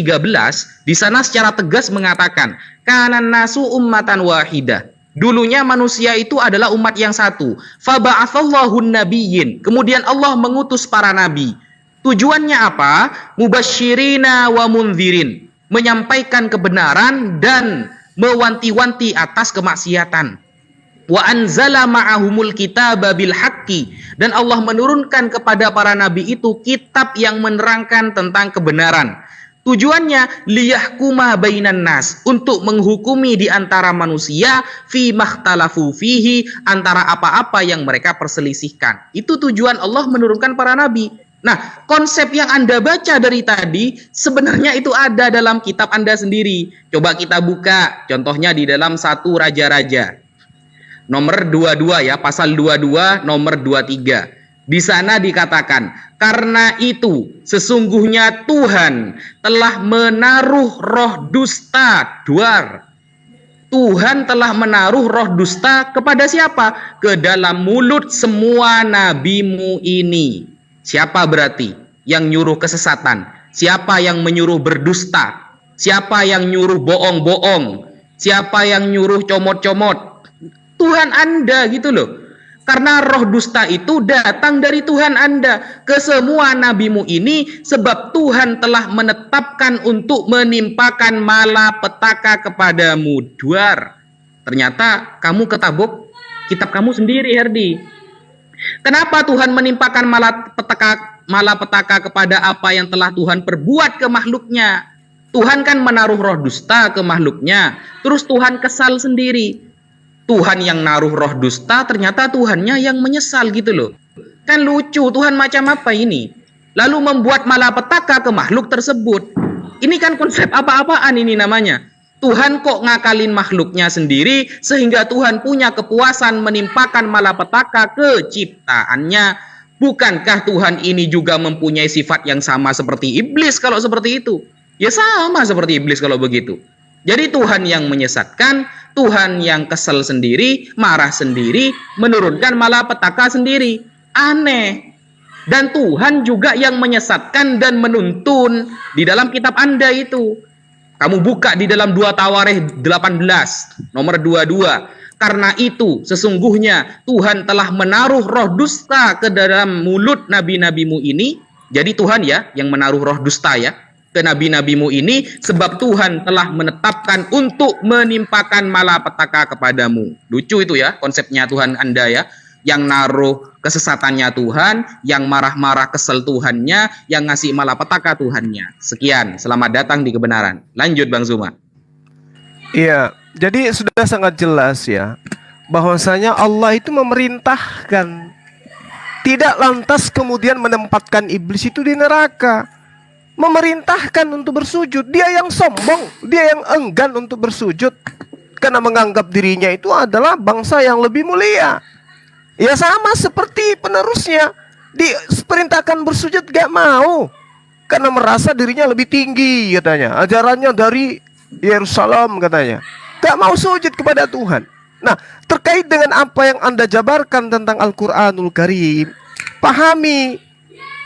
di sana secara tegas mengatakan, kanan nasu ummatan wahidah. Dulunya manusia itu adalah umat yang satu. Faba'atsallahu nabiyyin. Kemudian Allah mengutus para nabi. Tujuannya apa? Mubasyirina wa mundzirin. Menyampaikan kebenaran dan mewanti-wanti atas kemaksiatan. Wa anzala ma'ahumul kitaba bil haqqi, dan Allah menurunkan kepada para nabi itu kitab yang menerangkan tentang kebenaran. Tujuannya liyahkuma bainan nas, untuk menghukumi di antara manusia fi makhtalafu fihi, antara apa-apa yang mereka perselisihkan. Itu tujuan Allah menurunkan para nabi. Nah, konsep yang Anda baca dari tadi sebenarnya itu ada dalam kitab Anda sendiri. Coba kita buka contohnya di dalam 1 Raja-Raja nomor 22 ya, pasal 22 nomor 23. Di sana dikatakan, karena itu sesungguhnya Tuhan telah menaruh roh dusta, duar. Tuhan telah menaruh roh dusta kepada siapa? Ke dalam mulut semua nabimu ini. Siapa berarti yang nyuruh kesesatan? Siapa yang menyuruh berdusta? Siapa yang nyuruh bohong-bohong? Siapa yang nyuruh comot-comot? Tuhan Anda gitu loh. Karena roh dusta itu datang dari Tuhan Anda ke semua nabimu ini, sebab Tuhan telah menetapkan untuk menimpakan malapetaka kepadamu. Duar. Ternyata kamu ketabuk kitab kamu sendiri, Herdi. Kenapa Tuhan menimpakan malapetaka kepada apa yang telah Tuhan perbuat ke makhluknya? Tuhan kan menaruh roh dusta ke makhluknya, terus Tuhan kesal sendiri. Tuhan yang naruh roh dusta, ternyata Tuhannya yang menyesal gitu loh. Kan lucu, Tuhan macam apa ini? Lalu membuat malapetaka ke makhluk tersebut. Ini kan konsep apa-apaan ini namanya. Tuhan kok ngakalin makhluknya sendiri, sehingga Tuhan punya kepuasan menimpakan malapetaka ke ciptaannya. Bukankah Tuhan ini juga mempunyai sifat yang sama seperti iblis kalau seperti itu? Ya sama seperti iblis kalau begitu. Jadi Tuhan yang menyesatkan, Tuhan yang kesel sendiri, marah sendiri, menurunkan malapetaka sendiri. Aneh. Dan Tuhan juga yang menyesatkan dan menuntun di dalam kitab Anda itu. Kamu buka di dalam 2 Tawarikh 18, nomor 22. Karena itu sesungguhnya Tuhan telah menaruh roh dusta ke dalam mulut nabi-nabimu ini. Jadi Tuhan ya yang menaruh roh dusta ya ke nabi-nabimu ini, sebab Tuhan telah menetapkan untuk menimpakan malapetaka kepadamu. Lucu itu ya konsepnya Tuhan Anda ya, yang naruh kesesatannya Tuhan, yang marah-marah kesel Tuhannya, yang ngasih malapetaka Tuhannya. Sekian, selamat datang di kebenaran. Lanjut Bang Zuma. Iya, jadi sudah sangat jelas ya bahwasanya Allah itu memerintahkan, tidak lantas kemudian menempatkan iblis itu di neraka. Memerintahkan untuk bersujud. Dia yang sombong, dia yang enggan untuk bersujud karena menganggap dirinya itu adalah bangsa yang lebih mulia. Ya sama seperti penerusnya, diperintahkan bersujud gak mau karena merasa dirinya lebih tinggi katanya, ajarannya dari Yerusalem katanya, gak mau sujud kepada Tuhan. Nah, terkait dengan apa yang Anda jabarkan tentang Al-Quranul Karim, pahami.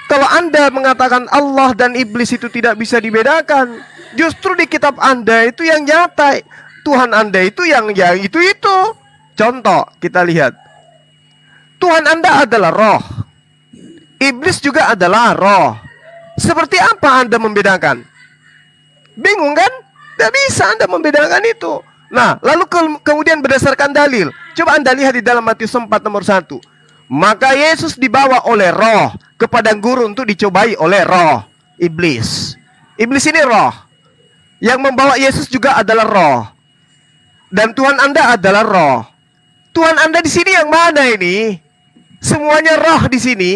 Kalau Anda mengatakan Allah dan iblis itu tidak bisa dibedakan, justru di kitab Anda itu yang nyata. Tuhan Anda itu yang itu. Contoh, kita lihat. Tuhan Anda adalah roh. Iblis juga adalah roh. Seperti apa Anda membedakan? Bingung kan? Tidak bisa Anda membedakan itu. Nah, lalu kemudian berdasarkan dalil. Coba Anda lihat di dalam Matius 4 nomor 1. Maka Yesus dibawa oleh roh ke padang gurun untuk dicobai oleh roh iblis. Iblis ini roh. Yang membawa Yesus juga adalah roh. Dan Tuhan Anda adalah roh. Tuhan Anda di sini yang mana ini? Semuanya roh di sini.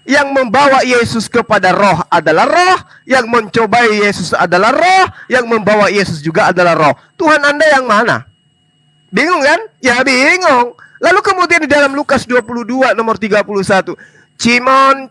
Yang membawa Yesus kepada roh adalah roh. Yang mencobai Yesus adalah roh. Yang membawa Yesus juga adalah roh. Tuhan Anda yang mana? Bingung kan? Ya bingung. Lalu kemudian di dalam Lukas 22 nomor 31. Cimon,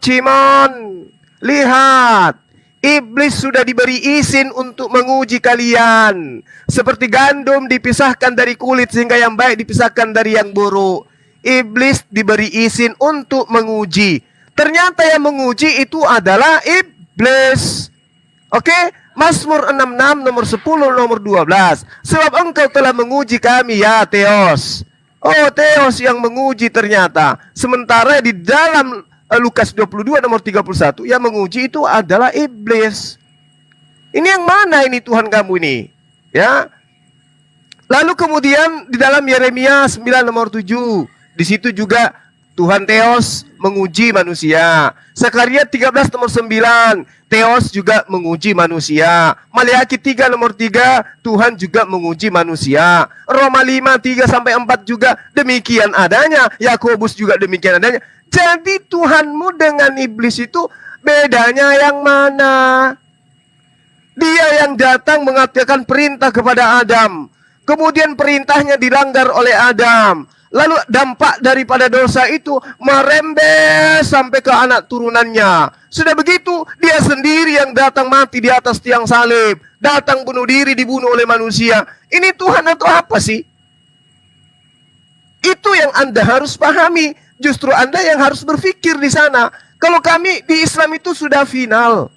lihat. Iblis sudah diberi izin untuk menguji kalian. Seperti gandum dipisahkan dari kulit sehingga yang baik dipisahkan dari yang buruk. Iblis diberi izin untuk menguji. Ternyata yang menguji itu adalah iblis. Oke? Mazmur 66 nomor 10 nomor 12. Sebab engkau telah menguji kami ya Theos. Oh, Theos yang menguji ternyata. Sementara di dalam Lukas 22 nomor 31 yang menguji itu adalah iblis. Ini yang mana ini Tuhan kamu ini? Ya. Lalu kemudian di dalam Yeremia 9 nomor 7, di situ juga Tuhan Theos menguji manusia. Zakaria 13 nomor 9, Theos juga menguji manusia. Maleakhi 3 nomor 3, Tuhan juga menguji manusia. Roma 5 3 sampai 4 juga demikian adanya. Yakobus juga demikian adanya. Jadi Tuhanmu dengan iblis itu bedanya yang mana? Dia yang datang mengatakan perintah kepada Adam. Kemudian perintahnya dilanggar oleh Adam. Lalu dampak daripada dosa itu merembes sampai ke anak turunannya. Sudah begitu, dia sendiri yang datang mati di atas tiang salib. Datang bunuh diri, dibunuh oleh manusia. Ini Tuhan atau apa sih? Itu yang Anda harus pahami. Justru Anda yang harus berpikir di sana. Kalau kami di Islam itu sudah final.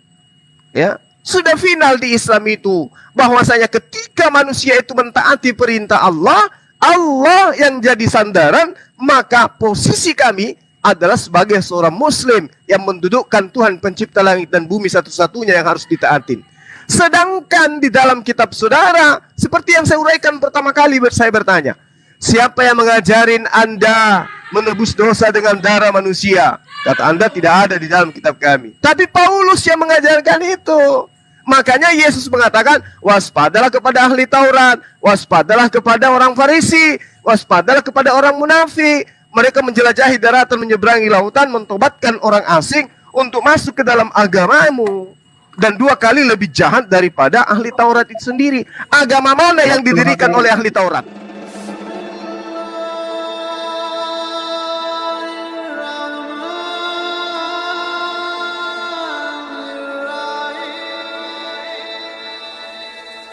Ya, Sudah final di Islam itu, bahwasanya ketika manusia itu mentaati perintah Allah, Allah yang jadi sandaran, maka posisi kami adalah sebagai seorang muslim yang mendudukkan Tuhan pencipta langit dan bumi satu-satunya yang harus ditaatin. Sedangkan di dalam kitab saudara, seperti yang saya uraikan pertama kali saya bertanya, siapa yang mengajarin Anda menebus dosa dengan darah manusia? Kata Anda tidak ada di dalam kitab kami. Tapi Paulus yang mengajarkan itu. Makanya Yesus mengatakan, waspadalah kepada ahli Taurat, waspadalah kepada orang Farisi, waspadalah kepada orang munafik. Mereka menjelajahi daratan, menyeberangi lautan, mentobatkan orang asing untuk masuk ke dalam agamamu. Dan 2 kali lebih jahat daripada ahli Taurat itu sendiri. Agama mana yang didirikan oleh ahli Taurat?